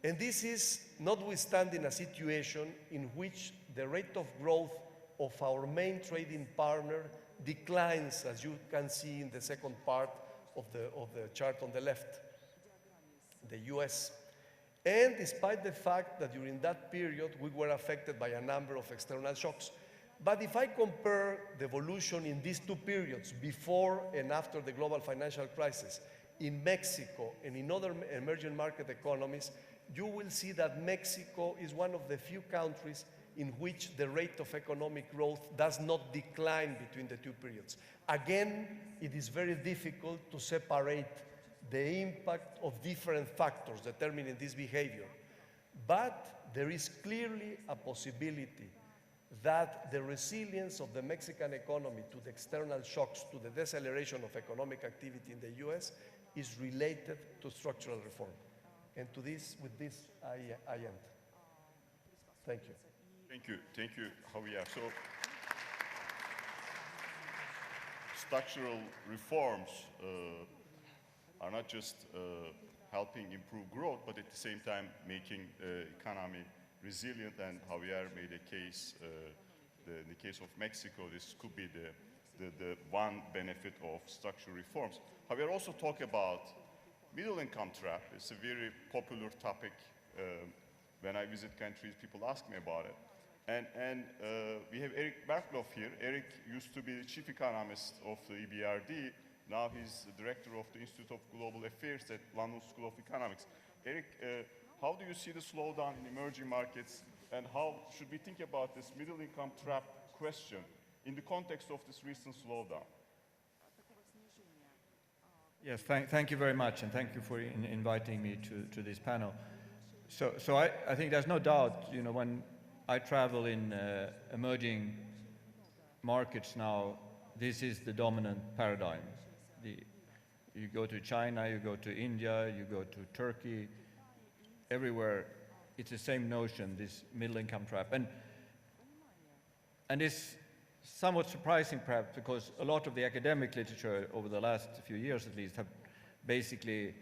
And this is notwithstanding a situation in which the rate of growth of our main trading partner declines, as you can see in the second part of the chart on the left, the US. And despite the fact that during that period we were affected by a number of external shocks. But if I compare the evolution in these two periods, before and after the global financial crisis, in Mexico and in other emerging market economies, you will see that Mexico is one of the few countries in which the rate of economic growth does not decline between the two periods. Again, it is very difficult to separate the impact of different factors determining this behavior. But there is clearly a possibility that the resilience of the Mexican economy to the external shocks, to the deceleration of economic activity in the US, is related to structural reform. And with this, I end. Thank you. Thank you, Javier. So, structural reforms are not just helping improve growth, but at the same time making the economy resilient. And Javier made a case, in the case of Mexico, this could be the one benefit of structural reforms. Javier also talked about middle income trap. It's a very popular topic. When I visit countries, people ask me about it. And we have Erik Berglof here. Erik used to be the chief economist of the EBRD. Now he's the director of the Institute of Global Affairs at London School of Economics. Erik, how do you see the slowdown in emerging markets, and how should we think about this middle income trap question in the context of this recent slowdown? Yes, thank you very much, and thank you for inviting me to this panel. So I think there's no doubt, when I travel in emerging markets now, this is the dominant paradigm. You go to China, you go to India, you go to Turkey, everywhere it's the same notion, this middle income trap. And it's somewhat surprising perhaps, because a lot of the academic literature over the last few years at least have basically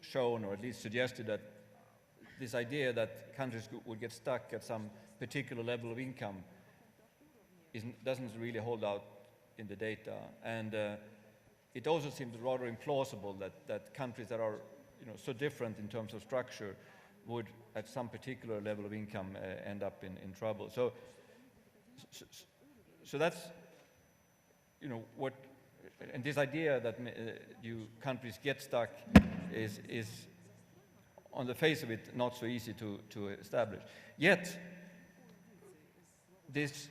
shown, or at least suggested, that this idea that countries would get stuck at some particular level of income doesn't really hold out in the data. And it also seems rather implausible that countries that are so different in terms of structure would, at some particular level of income, end up in trouble. So that's, what, and this idea that you countries get stuck is on the face of it not so easy to establish. Yet, this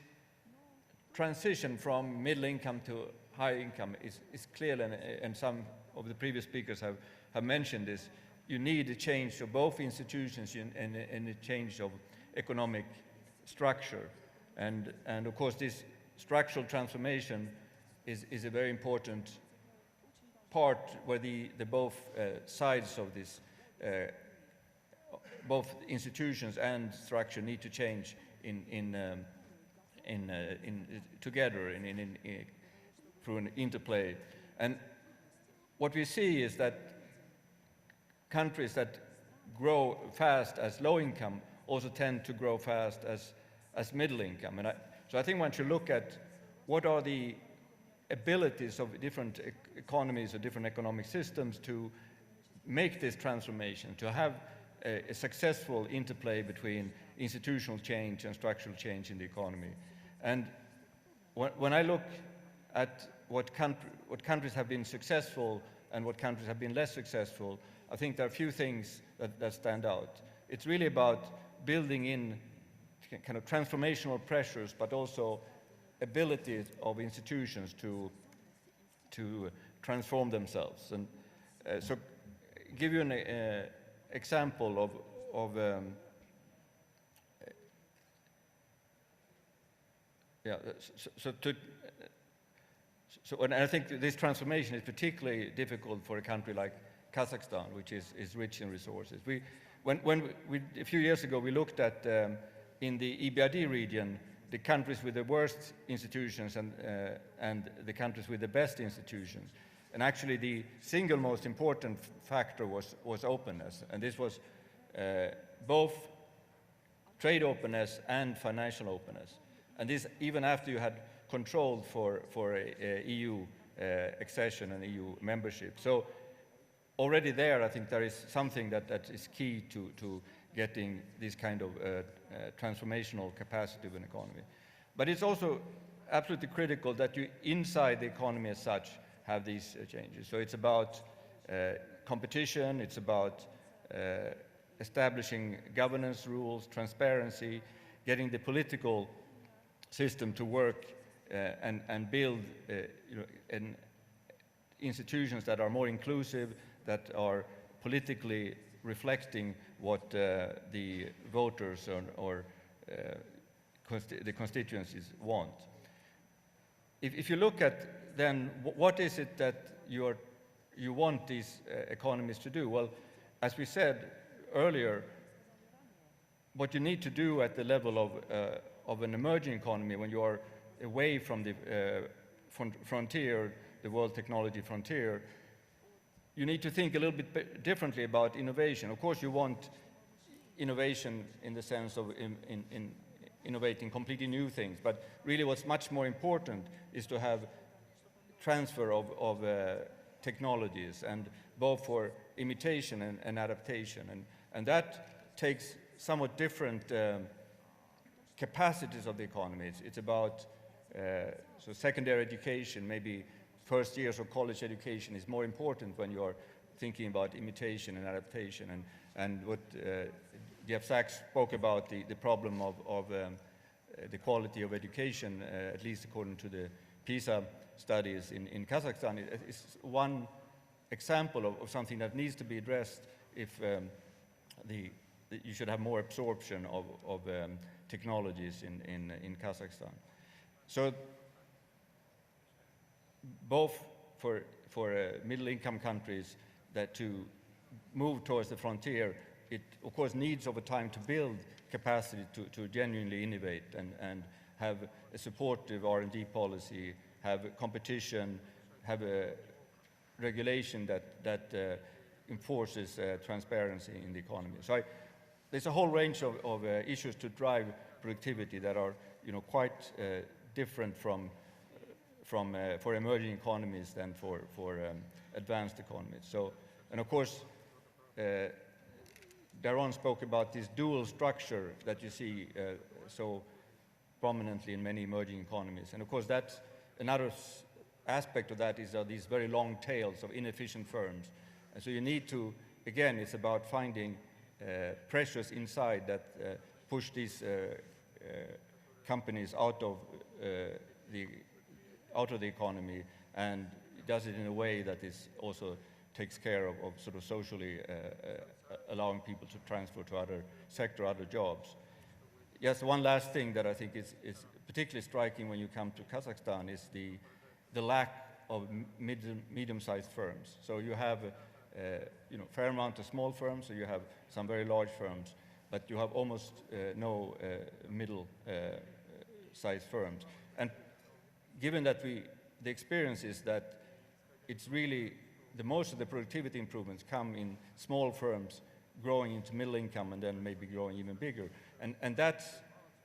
transition from middle income to high income is clear, and some of the previous speakers have mentioned this. You need a change of both institutions and a change of economic structure. And of course, this structural transformation is a very important part where the both sides of this, both institutions and structure need to change together through an interplay. And what we see is that countries that grow fast as low income also tend to grow fast as middle income. And so I think one should look at what are the abilities of different economies or different economic systems to make this transformation, to have a successful interplay between institutional change and structural change in the economy. And when I look at what countries have been successful and what countries have been less successful, I think there are a few things that stand out. It's really about building in kind of transformational pressures, but also abilities of institutions to transform themselves. And so, give you an example of and I think this transformation is particularly difficult for a country like Kazakhstan, which is rich in resources. A few years ago, we looked at in the EBRD region the countries with the worst institutions and the countries with the best institutions. And actually, the single most important factor was openness, and this was both trade openness and financial openness. And this even after you had control for EU accession and EU membership. So already there, I think there is something that is key to getting this kind of transformational capacity of an economy. But it's also absolutely critical that you, inside the economy as such, have these changes. So it's about competition, it's about establishing governance rules, transparency, getting the political system to work and build institutions that are more inclusive, that are politically reflecting what the voters or the constituencies want. If you look at then what is it that you want these economies to do? Well, as we said earlier, what you need to do at the level of an emerging economy when you are away from the frontier, the world technology frontier, you need to think a little bit differently about innovation. Of course, you want innovation in the sense of innovating completely new things, but really what's much more important is to have transfer of technologies, and both for imitation and adaptation. And that takes somewhat different capacities of the economy. It's about so secondary education, maybe first years of college education is more important when you're thinking about imitation and adaptation. And what Jeff Sachs spoke about, the problem of the quality of education, at least according to the PISA studies in Kazakhstan, is one example of something that needs to be addressed if you should have more absorption of technologies in Kazakhstan. So both for middle-income countries that to move towards the frontier, it of course needs over time to build capacity to genuinely innovate and have a supportive R&D policy, have competition, have a regulation that enforces transparency in the economy. So there's a whole range of issues to drive productivity that are quite different for emerging economies than for advanced economies. So, and of course, Daron spoke about this dual structure that you see so prominently in many emerging economies. And of course, that's another aspect of that is these very long tails of inefficient firms. And so you need to, again, it's about finding pressures inside that push these companies out of the economy, and does it in a way that is also takes care of sort of socially allowing people to transfer to other sector, other jobs. Yes, one last thing that I think is particularly striking when you come to Kazakhstan is the lack of medium-sized firms. So you have fair amount of small firms, so you have some very large firms, but you have almost no middle-sized firms. And given that the experience is that it's really most of the productivity improvements come in small firms growing into middle income and then maybe growing even bigger. And that's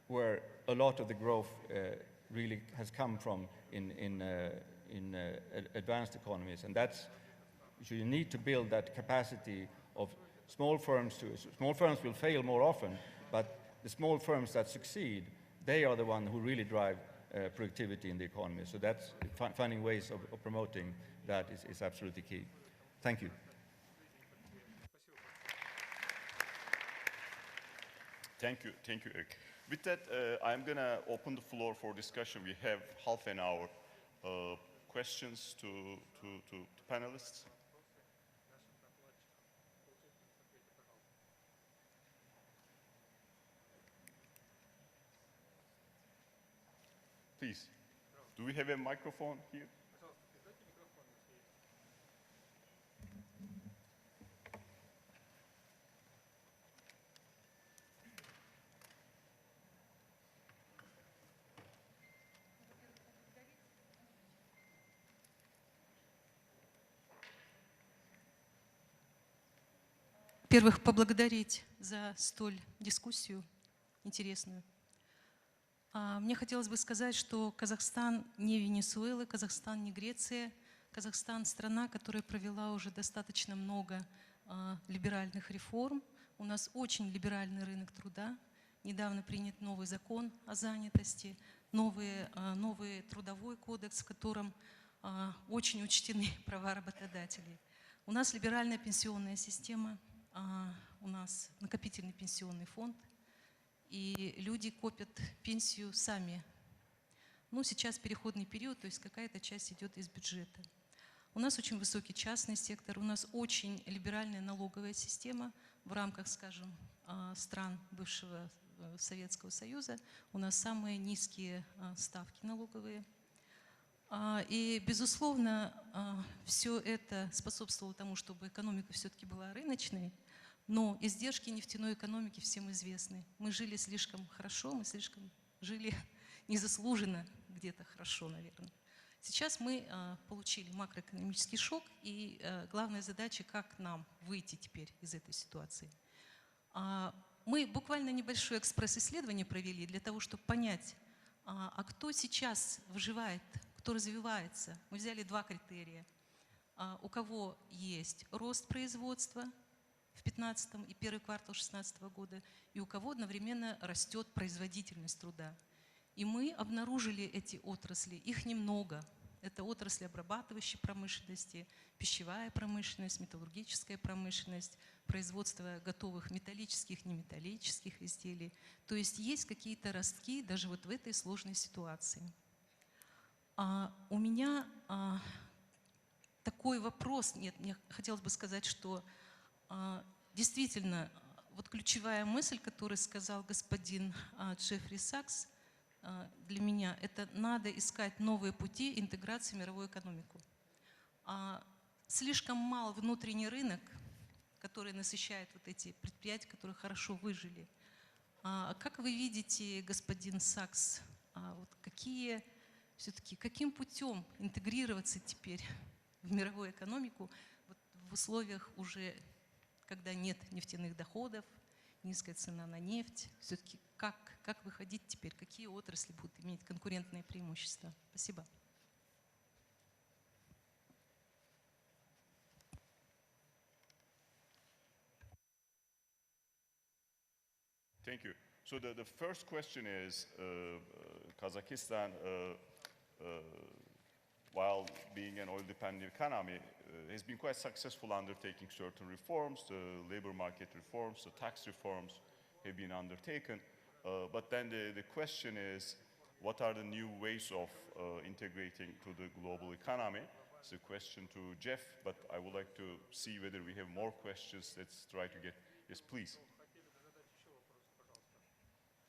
where a lot of the growth really has come from in advanced economies. And so you need to build that capacity of small firms. Small firms will fail more often, but the small firms that succeed, they are the ones who really drive productivity in the economy. So that's finding ways of promoting that is absolutely key. Thank you. Thank you, Erik. With that, I'm going to open the floor for discussion. We have half an hour. Questions to panelists? Please. Do we have a microphone here? Во-первых, поблагодарить за столь дискуссию интересную. Мне хотелось бы сказать, что Казахстан не Венесуэла, Казахстан не Греция. Казахстан – страна, которая провела уже достаточно много либеральных реформ. У нас очень либеральный рынок труда. Недавно принят новый закон о занятости, новый трудовой кодекс, в котором очень учтены права работодателей. У нас либеральная пенсионная система. У нас накопительный пенсионный фонд, и люди копят пенсию сами. Ну, сейчас переходный период, то есть какая-то часть идет из бюджета. У нас очень высокий частный сектор, у нас очень либеральная налоговая система в рамках, скажем, стран бывшего Советского Союза. У нас самые низкие ставки налоговые. И, безусловно, все это способствовало тому, чтобы экономика все-таки была рыночной, но издержки нефтяной экономики всем известны. Мы жили слишком хорошо, мы слишком жили незаслуженно где-то хорошо, наверное. Сейчас мы получили макроэкономический шок, и главная задача, как нам выйти теперь из этой ситуации. Мы буквально небольшое экспресс-исследование провели для того, чтобы понять, кто сейчас выживает, кто развивается. Мы взяли два критерия. У кого есть рост производства в 2015 и первый квартал 2016 года, и у кого одновременно растет производительность труда. И мы обнаружили эти отрасли, их немного. Это отрасли обрабатывающей промышленности, пищевая промышленность, металлургическая промышленность, производство готовых металлических, неметаллических изделий. То есть есть какие-то ростки даже вот в этой сложной ситуации. У меня такой вопрос, нет, мне хотелось бы сказать, что действительно, вот ключевая мысль, которую сказал господин Джеффри Сакс, для меня, это надо искать новые пути интеграции в мировую экономику. Слишком мал внутренний рынок, который насыщает вот эти предприятия, которые хорошо выжили. Как вы видите, господин Сакс, вот каким путем интегрироваться теперь в мировую экономику вот в условиях уже, когда нет нефтяных доходов, низкая цена на нефть, все-таки как выходить теперь, какие отрасли будут иметь конкурентные преимущества. Спасибо. Thank you. So the first question is, Kazakhstan, while being an oil-dependent economy, has been quite successful undertaking certain reforms. The labor market reforms, the tax reforms have been undertaken. But then the question is, what are the new ways of integrating to the global economy? It's a question to Jeff, but I would like to see whether we have more questions. Let's try to get, yes, please.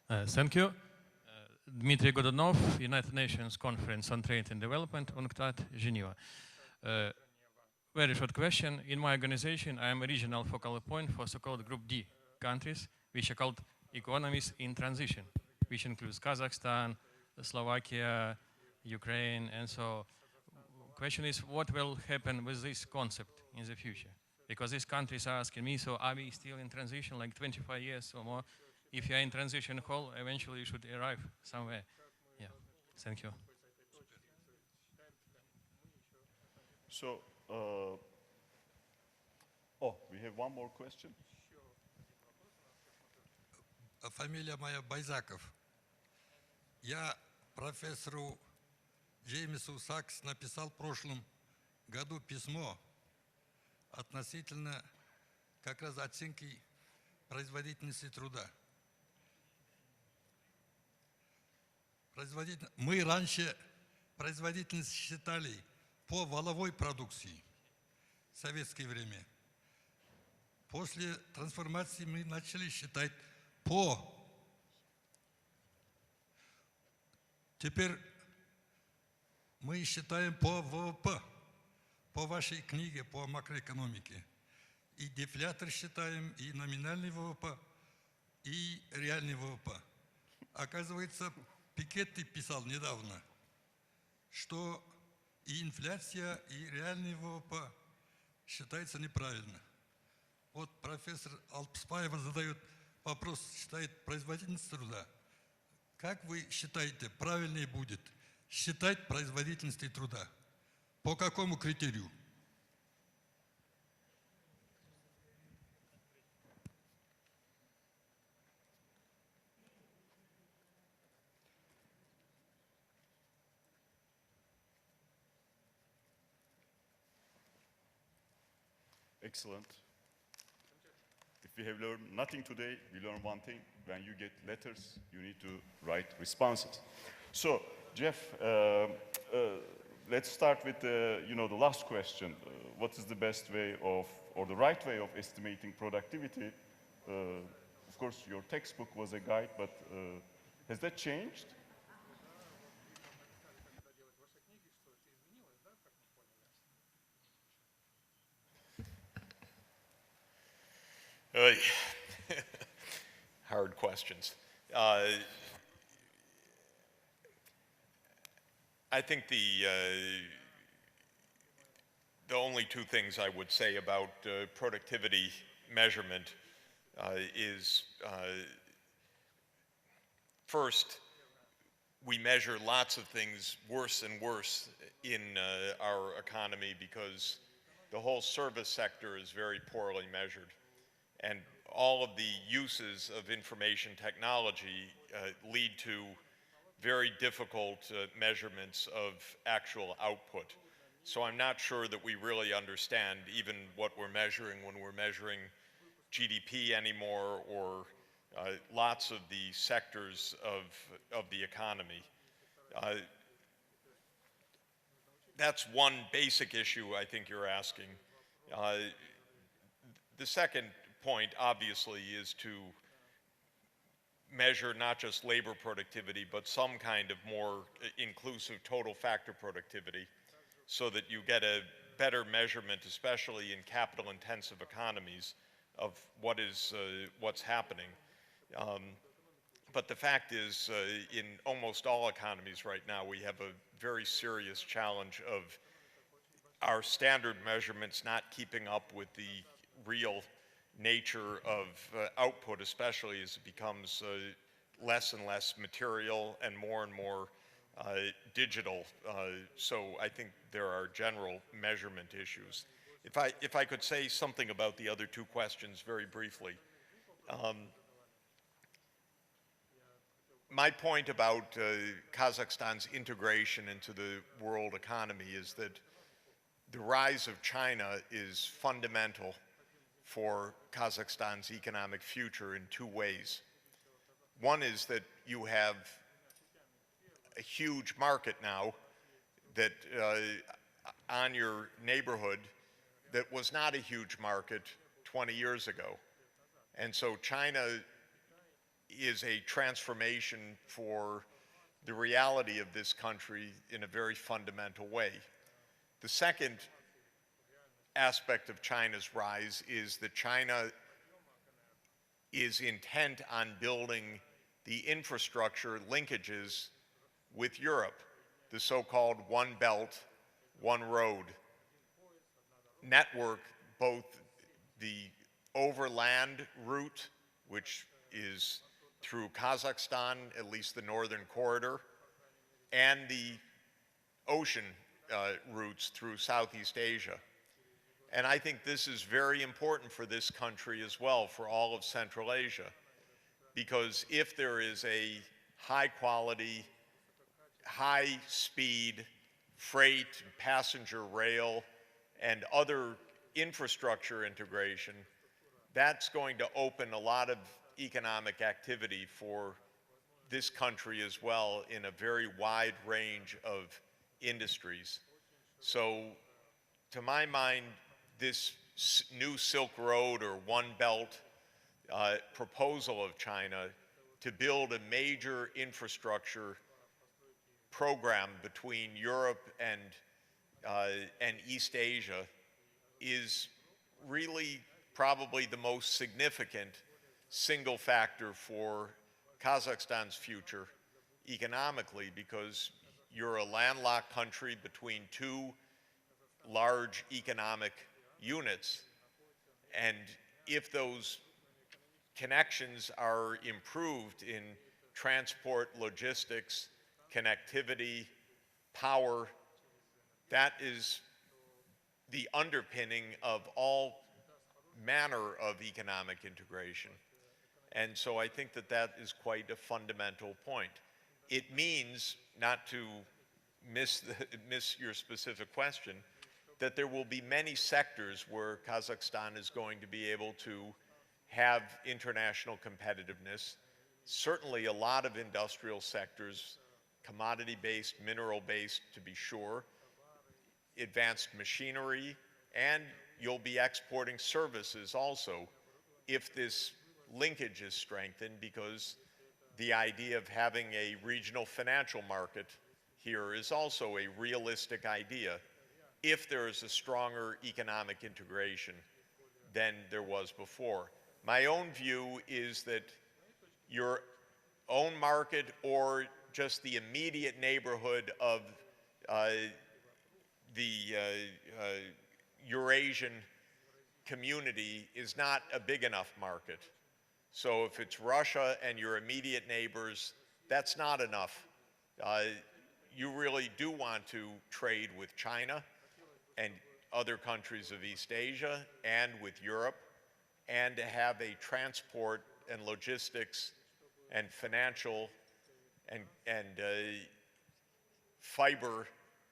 Thank you. Dmitry Godunov, United Nations Conference on Trade and Development, UNCTAD, Geneva. Very short question. In my organization, I am a regional focal point for so-called Group D countries, which are called economies in transition, which includes Kazakhstan, Slovakia, Ukraine, and so. Question is, what will happen with this concept in the future? Because these countries are asking me, so are we still in transition, like 25 years or more? If you're in transition hall, eventually you should arrive somewhere. Yeah, thank you. So, we have one more question. Фамилия моя Байзаков. Я профессору Джеймсу Сакс написал в прошлом году письмо относительно как раз оценки производительности труда. Мы раньше производительность считали по валовой продукции в советское время. После трансформации мы начали считать по. Теперь мы считаем по ВВП, по вашей книге, по макроэкономике. И дефлятор считаем, и номинальный ВВП, и реальный ВВП. Оказывается, Пикетти писал недавно, что и инфляция, и реальный ВВП считается неправильно. Вот профессор Алпспаева задает вопрос, считает производительность труда. Как вы считаете, правильнее будет считать производительность труда? По какому критерию? Excellent. If we have learned nothing today, we learn one thing. When you get letters, you need to write responses. So, Jeff, let's start with the last question. What is the best way of, or the right way of estimating productivity? Of course, your textbook was a guide, but has that changed? Hard questions. I think the only two things I would say about productivity measurement is first, we measure lots of things worse and worse in our economy because the whole service sector is very poorly measured. And all of the uses of information technology lead to very difficult measurements of actual output. So I'm not sure that we really understand even what we're measuring when we're measuring GDP anymore, or lots of the sectors of the economy. That's one basic issue I think you're asking. The second point, obviously, is to measure not just labor productivity, but some kind of more inclusive total factor productivity, so that you get a better measurement, especially in capital-intensive economies, of what's happening. But the fact is, in almost all economies right now, we have a very serious challenge of our standard measurements not keeping up with the real nature of output, especially as it becomes less and less material and more digital. So I think there are general measurement issues. If I could say something about the other two questions very briefly. My point about Kazakhstan's integration into the world economy is that the rise of China is fundamental for Kazakhstan's economic future in two ways. One is that you have a huge market now that on your neighborhood that was not a huge market 20 years ago. And so China is a transformation for the reality of this country in a very fundamental way. The second aspect of China's rise is that China is intent on building the infrastructure linkages with Europe, the so-called One Belt, One Road network, both the overland route, which is through Kazakhstan, at least the northern corridor, and the ocean routes through Southeast Asia. And I think this is very important for this country as well, for all of Central Asia, because if there is a high quality, high speed freight, passenger rail, and other infrastructure integration, that's going to open a lot of economic activity for this country as well in a very wide range of industries. So to my mind, this new Silk Road or One Belt proposal of China to build a major infrastructure program between Europe and East Asia is really probably the most significant single factor for Kazakhstan's future economically, because you're a landlocked country between two large economic units, and if those connections are improved in transport, logistics, connectivity, power, that is the underpinning of all manner of economic integration. And so I think that that is quite a fundamental point. It means, not to miss your specific question, that there will be many sectors where Kazakhstan is going to be able to have international competitiveness. Certainly a lot of industrial sectors, commodity-based, mineral-based to be sure, advanced machinery, and you'll be exporting services also if this linkage is strengthened, because the idea of having a regional financial market here is also a realistic idea if there is a stronger economic integration than there was before. My own view is that your own market or just the immediate neighborhood of the Eurasian community is not a big enough market. So if it's Russia and your immediate neighbors, that's not enough. You really do want to trade with China and other countries of East Asia and with Europe, and to have a transport and logistics and financial and fiber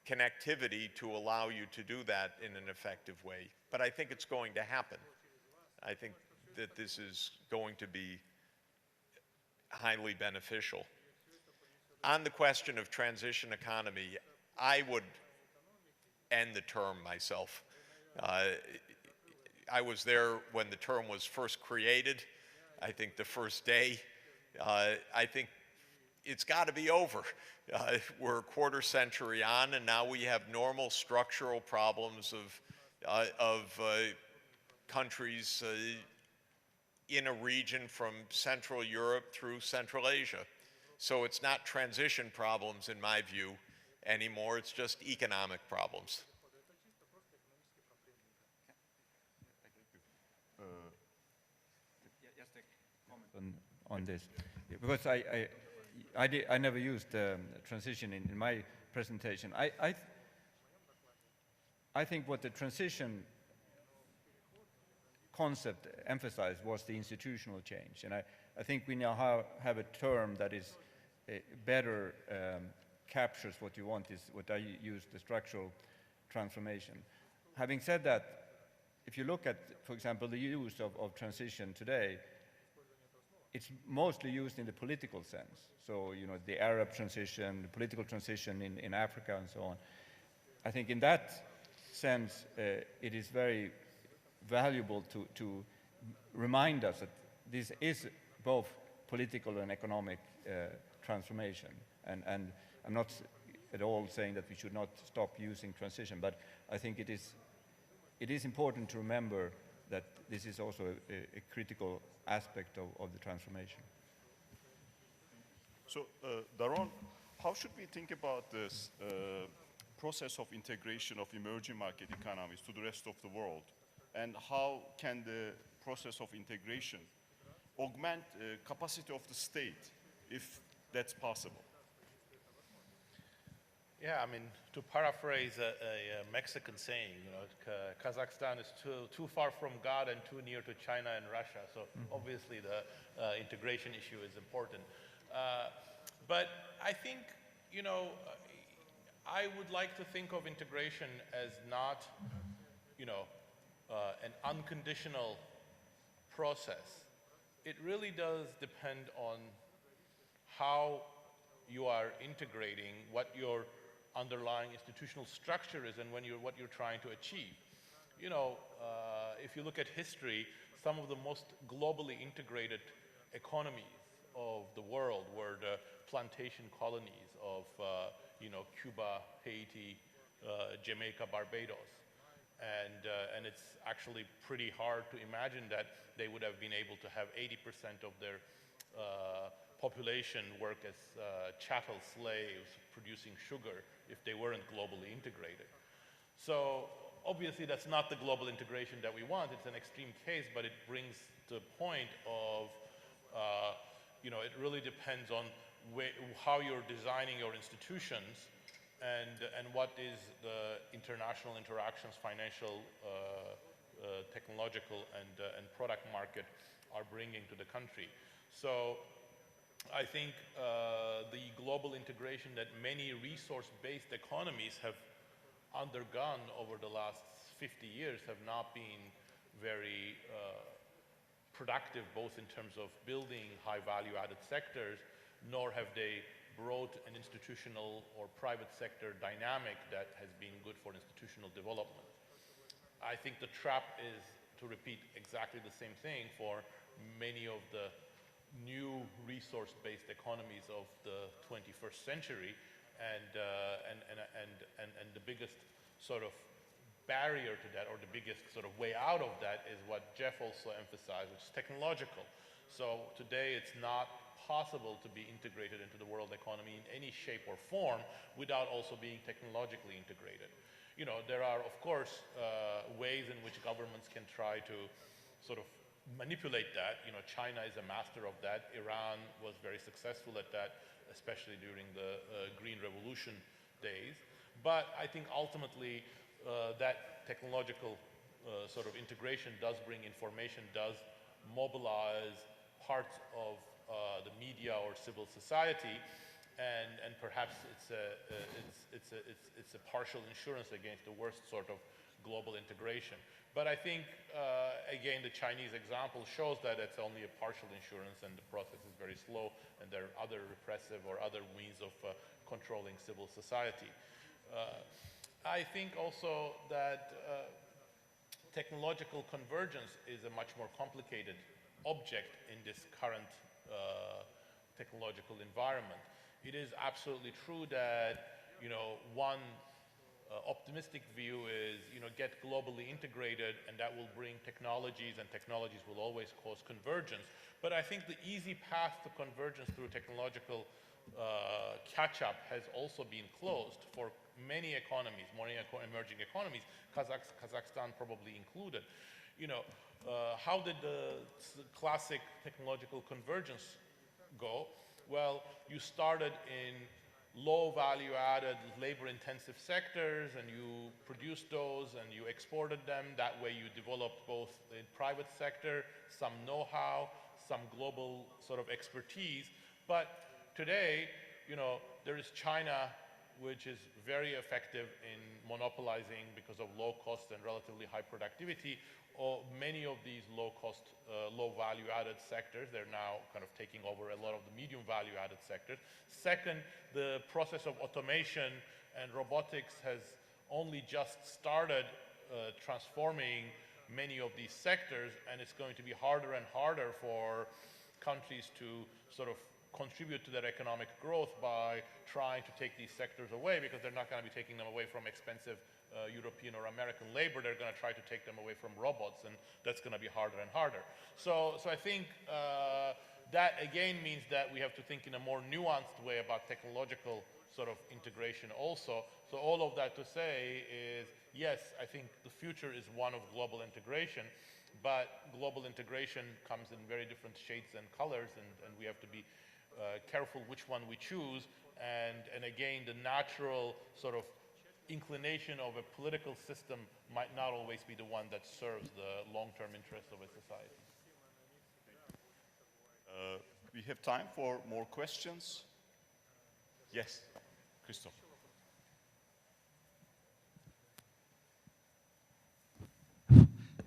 connectivity to allow you to do that in an effective way. But I think it's going to happen. I think that this is going to be highly beneficial. On the question of transition economy, I would end the term myself. I was there when the term was first created. I think the first day. I think it's got to be over. We're a quarter century on, and now we have normal structural problems of countries in a region from Central Europe through Central Asia. So it's not transition problems, in my view, anymore. It's just economic problems. On this. because I never used transition in my presentation. I think what the transition concept emphasized was the institutional change, and I think we now have a term that is better captures what you want, is what I use, the structural transformation. Having said that, if you look at, for example, the use of transition today, it's mostly used in the political sense. So, you know, the Arab transition, the political transition in Africa and so on. I think in that sense, it is very valuable to remind us that this is both political and economic transformation. And I'm not at all saying that we should not stop using transition, but I think it is important to remember that this is also a critical aspect of the transformation. So, Daron, how should we think about this process of integration of emerging market economies to the rest of the world? And how can the process of integration augment the capacity of the state, if that's possible? Yeah, I mean, to paraphrase a Mexican saying, you know, Kazakhstan is too far from God and too near to China and Russia. So obviously the integration issue is important. But I think, you know, I would like to think of integration as not, you know, an unconditional process. It really does depend on how you are integrating, what your underlying institutional structure is, and what you're trying to achieve. You know, if you look at history, some of the most globally integrated economies of the world were the plantation colonies of, you know, Cuba, Haiti, Jamaica, Barbados. And it's actually pretty hard to imagine that they would have been able to have 80% of their population work as chattel slaves producing sugar if they weren't globally integrated. So obviously that's not the global integration that we want. It's an extreme case, but it brings the point of, you know, it really depends on how you're designing your institutions and what is the international interactions, financial, technological, and product market are bringing to the country. So I think the global integration that many resource-based economies have undergone over the last 50 years have not been very productive, both in terms of building high value-added sectors, nor have they brought an institutional or private sector dynamic that has been good for institutional development. I think the trap is to repeat exactly the same thing for many of the new resource-based economies of the 21st century, and the biggest sort of barrier to that, or the biggest sort of way out of that, is what Jeff also emphasized, which is technological. So today it's not possible to be integrated into the world economy in any shape or form without also being technologically integrated. You know, there are, of course, ways in which governments can try to sort of manipulate that. You know, China is a master of that. Iran was very successful at that, especially during the Green Revolution days. But I think ultimately that technological sort of integration does bring information, does mobilize parts of the media or civil society, and perhaps it's a partial insurance against the worst sort of global integration. But I think, again, the Chinese example shows that it's only a partial insurance and the process is very slow, and there are other repressive or other means of controlling civil society. I think also that technological convergence is a much more complicated object in this current technological environment. It is absolutely true that, you know, one optimistic view is, you know, get globally integrated, and that will bring technologies, and technologies will always cause convergence. But I think the easy path to convergence through technological catch-up has also been closed for many economies, many emerging economies, Kazakhstan probably included. You know, how did the classic technological convergence go? Well, you started in low value-added, labor-intensive sectors, and you produced those and you exported them. That way you developed both the private sector, some know-how, some global sort of expertise. But today, you know, there is China, which is very effective in monopolizing because of low cost and relatively high productivity, or many of these low-cost, low value-added sectors. They're now kind of taking over a lot of the medium value-added sectors. Second, the process of automation and robotics has only just started transforming many of these sectors, and it's going to be harder and harder for countries to sort of contribute to their economic growth by trying to take these sectors away, because they're not going to be taking them away from expensive European or American labor. They're going to try to take them away from robots, and that's going to be harder and harder. So I think that again means that we have to think in a more nuanced way about technological sort of integration also. So all of that to say is, yes, I think the future is one of global integration, but global integration comes in very different shades and colors, and we have to be careful which one we choose. And again, the natural sort of inclination of a political system might not always be the one that serves the long-term interests of a society. We have time for more questions. Yes, Christoph.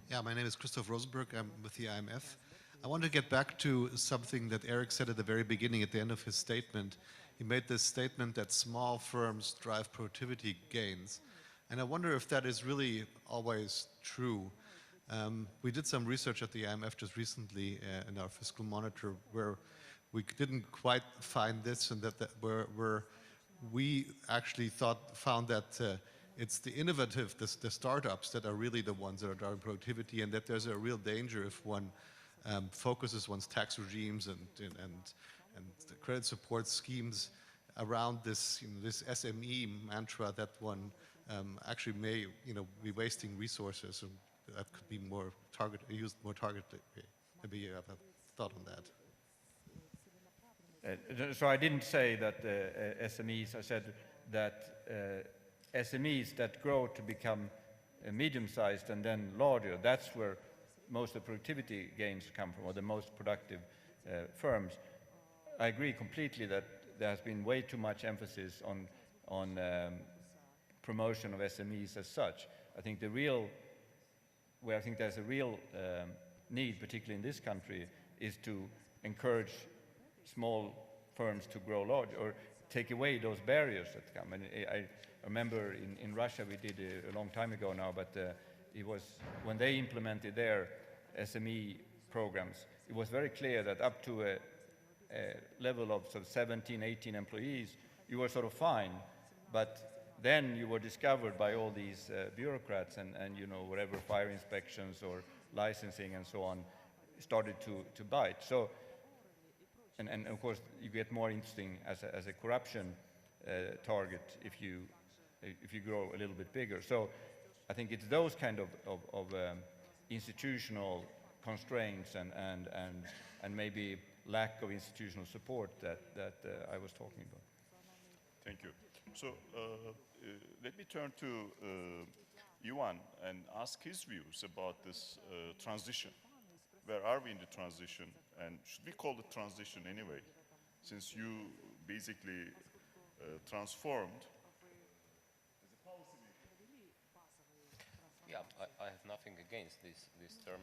Yeah, my name is Christoph Rosenberg. I'm with the IMF. I want to get back to something that Erik said at the very beginning, at the end of his statement. He made this statement that small firms drive productivity gains. And I wonder if that is really always true. We did some research at the IMF just recently in our fiscal monitor where we didn't quite find this, and where we actually found that it's the innovative, the startups that are really the ones that are driving productivity, and that there's a real danger if one focuses one's tax regimes and the credit support schemes around this, this SME mantra, that one actually may, be wasting resources, and that could be more used more targeted. Maybe you have a thought on that. So I didn't say that SMEs. I said that SMEs that grow to become medium-sized and then larger. That's where most of the productivity gains come from, or the most productive firms. I agree completely that there has been way too much emphasis on promotion of SMEs as such. I think where I think there's a real need, particularly in this country, is to encourage small firms to grow large, or take away those barriers that come. And I remember in Russia we did a long time ago now, but it was when they implemented their SME programs, it was very clear that up to a level of sort of 17, 18 employees, you were sort of fine, but then you were discovered by all these bureaucrats and whatever fire inspections or licensing and so on started to bite. So, and of course you get more interesting as a corruption target if you grow a little bit bigger. So I think it's those kind of institutional constraints and maybe lack of institutional support that I was talking about. Thank you. So let me turn to Ayhan and ask his views about this transition. Where are we in the transition? And should we call it transition anyway, since you basically transformed? Yeah, I have nothing against this term.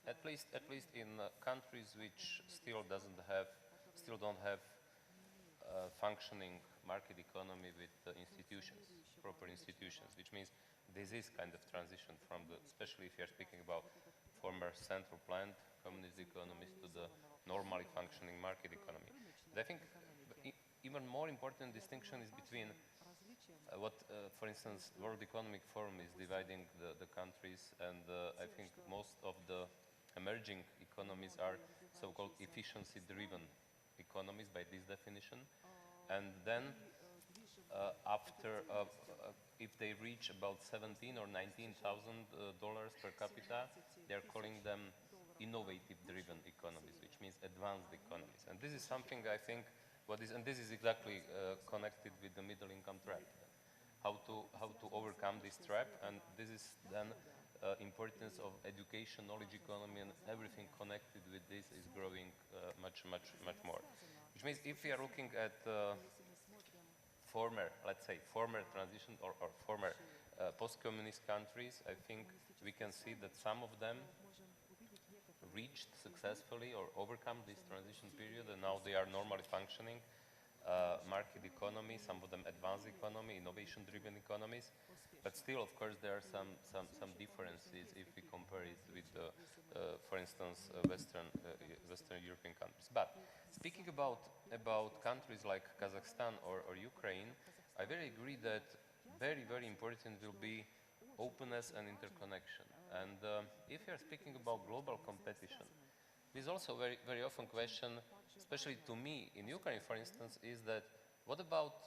At least in countries which still don't have functioning market economy with proper institutions, which means this is kind of transition from especially if you're speaking about former central planned communist economies to the normally functioning market economy. And I think even more important distinction is between what, for instance, World Economic Forum is dividing the countries, and I think most of the emerging economies are so-called efficiency-driven economies by this definition. And then if they reach about $17,000 or $19,000 per capita, they're calling them innovative-driven economies, which means advanced economies. And this is something I think, and this is exactly connected with the middle-income trap. How to overcome this trap, and this is then importance of education, knowledge economy, and everything connected with this is growing much more. Which means if we are looking at former transition or former post-communist countries, I think we can see that some of them reached successfully or overcome this transition period, and now they are normally functioning market economy, some of them advanced economy, innovation-driven economies. But still, of course, there are some differences if we compare it with, for instance, Western European countries. But speaking about countries like Kazakhstan or Ukraine, I very agree that very important will be openness and interconnection. And if you are speaking about global competition, this is also very often question, especially to me in Ukraine, for instance, is that what about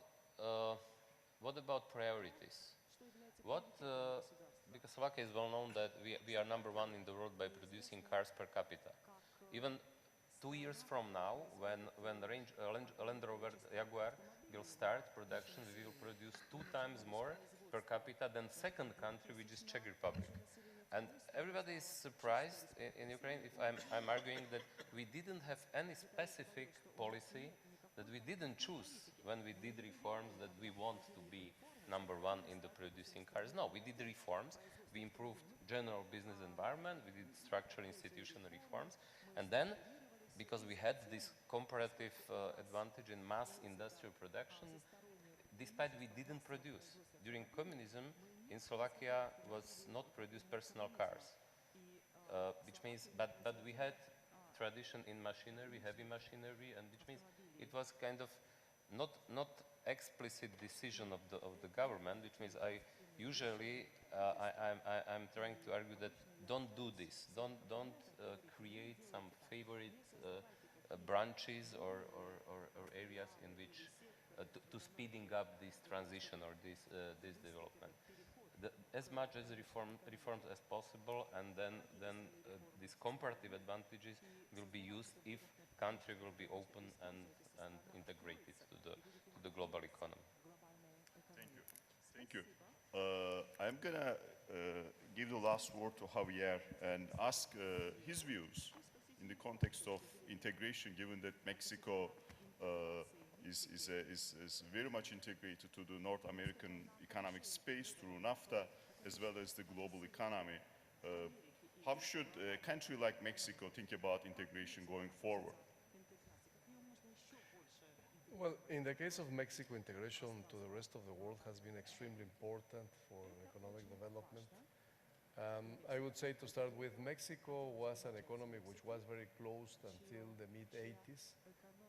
priorities? Because Slovakia is well known that we are #1 in the world by producing cars per capita. Even 2 years from now, when Land Rover Jaguar will start production, we will produce 2 times more per capita than second country, which is Czech Republic. And everybody is surprised in Ukraine if I'm arguing that we didn't have any specific policy, that we didn't choose when we did reforms that we want to be #1 in the producing cars. No, we did reforms. We improved general business environment. We did structural institutional reforms. And then, because we had this comparative advantage in mass industrial production, despite we didn't produce. During communism, in Slovakia was not produced personal cars, which means, but we had tradition in machinery, heavy machinery, and which means it was kind of not explicit decision of the government, which means I'm trying to argue that don't do this, don't create some favorite branches or areas in which to speeding up this transition or this development. As much as reforms as possible, and then these comparative advantages will be used if country will be open and integrated to the global economy. Thank you. I'm gonna give the last word to Javier and ask his views in the context of integration, given that Mexico is very much integrated to the North American economic space through NAFTA, as well as the global economy. How should a country like Mexico think about integration going forward? Well, in the case of Mexico, integration to the rest of the world has been extremely important for economic development. I would say, to start with, Mexico was an economy which was very closed until the mid-80s.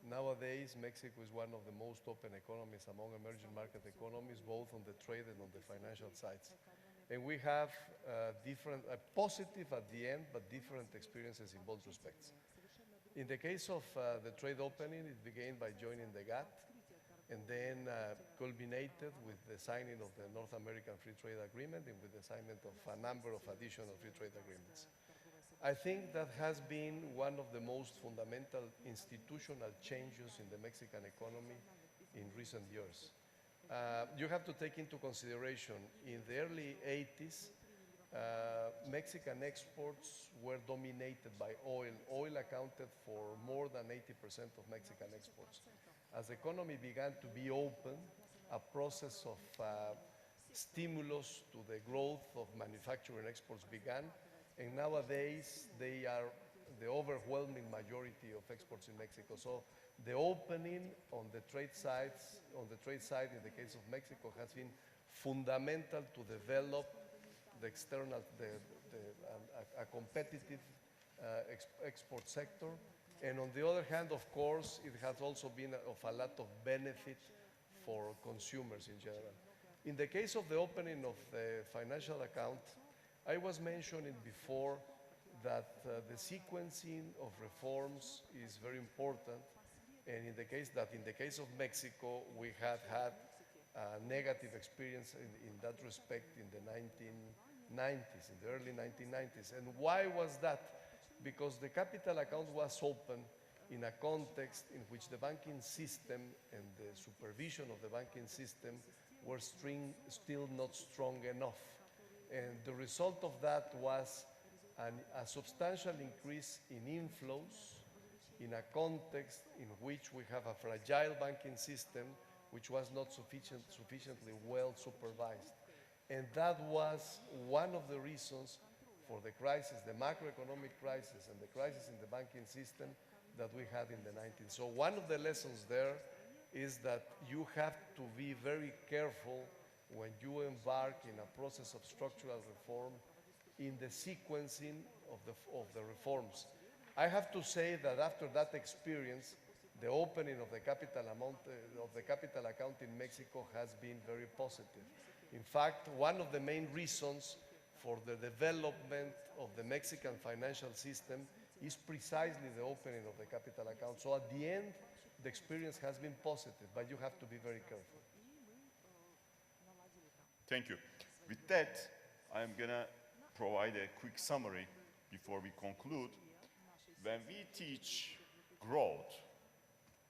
Nowadays, Mexico is one of the most open economies among emerging market economies, both on the trade and on the financial sides. And we have positive at the end, but different experiences in both respects. In the case of the trade opening, it began by joining the GATT, and then culminated with the signing of the North American Free Trade Agreement and with the signing of a number of additional free trade agreements. I think that has been one of the most fundamental institutional changes in the Mexican economy in recent years. You have to take into consideration, in the early 80s, Mexican exports were dominated by oil. Oil accounted for more than 80% of Mexican exports. As the economy began to be open, a process of stimulus to the growth of manufacturing exports began, and nowadays they are the overwhelming majority of exports in Mexico. So the opening on the trade side in the case of Mexico has been fundamental to develop a competitive export sector. And on the other hand, of course, it has also been of a lot of benefit for consumers in general. In the case of the opening of the financial account, I was mentioning before that the sequencing of reforms is very important, and in the case of Mexico, we have had a negative experience in that respect in the 1990s, in the early 1990s. And why was that? because the capital account was open in a context in which the banking system and the supervision of the banking system were still not strong enough. And the result of that was a substantial increase in inflows in a context in which we have a fragile banking system which was not sufficiently well supervised. And that was one of the reasons for the crisis, the macroeconomic crisis and the crisis in the banking system that we had in the 90s. So one of the lessons there is that you have to be very careful when you embark in a process of structural reform in the sequencing of the reforms. I have to say that after that experience, the opening of the capital account in Mexico has been very positive. In fact, one of the main reasons for the development of the Mexican financial system is precisely the opening of the capital account. So at the end, the experience has been positive, but you have to be very careful. Thank you. With that, I'm going to provide a quick summary before we conclude. When we teach growth,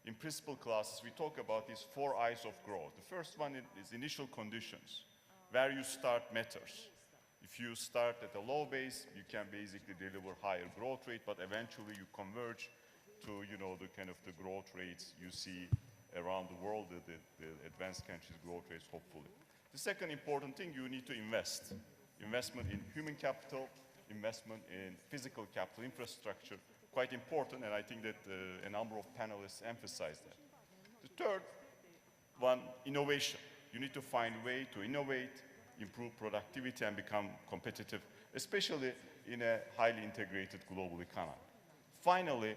in principal classes, we talk about these 4 I's of growth. The first one is initial conditions. Where you start matters. If you start at a low base, you can basically deliver higher growth rate, but eventually you converge to, the kind of the growth rates you see around the world, the advanced countries' growth rates, hopefully. The second important thing, you need to invest. Investment in human capital, investment in physical capital, infrastructure, quite important, and I think that a number of panelists emphasized that. The third one, innovation. You need to find a way to innovate, improve productivity, and become competitive, especially in a highly integrated global economy. Finally,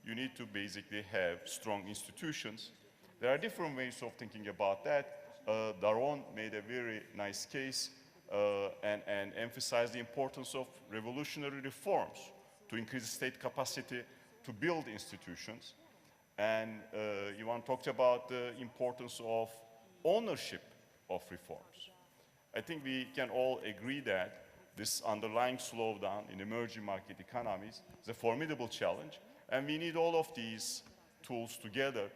you need to basically have strong institutions. There are different ways of thinking about that. Daron made a very nice case and emphasized the importance of revolutionary reforms to increase state capacity to build institutions. And Ivan talked about the importance of ownership of reforms. I think we can all agree that this underlying slowdown in emerging market economies is a formidable challenge, and we need all of these tools together,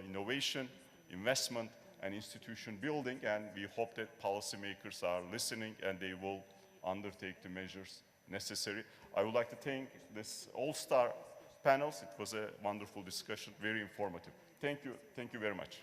innovation, investment, and institution building, and we hope that policymakers are listening and they will undertake the measures necessary. I would like to thank this all-star panels. It was a wonderful discussion, very informative. Thank you very much.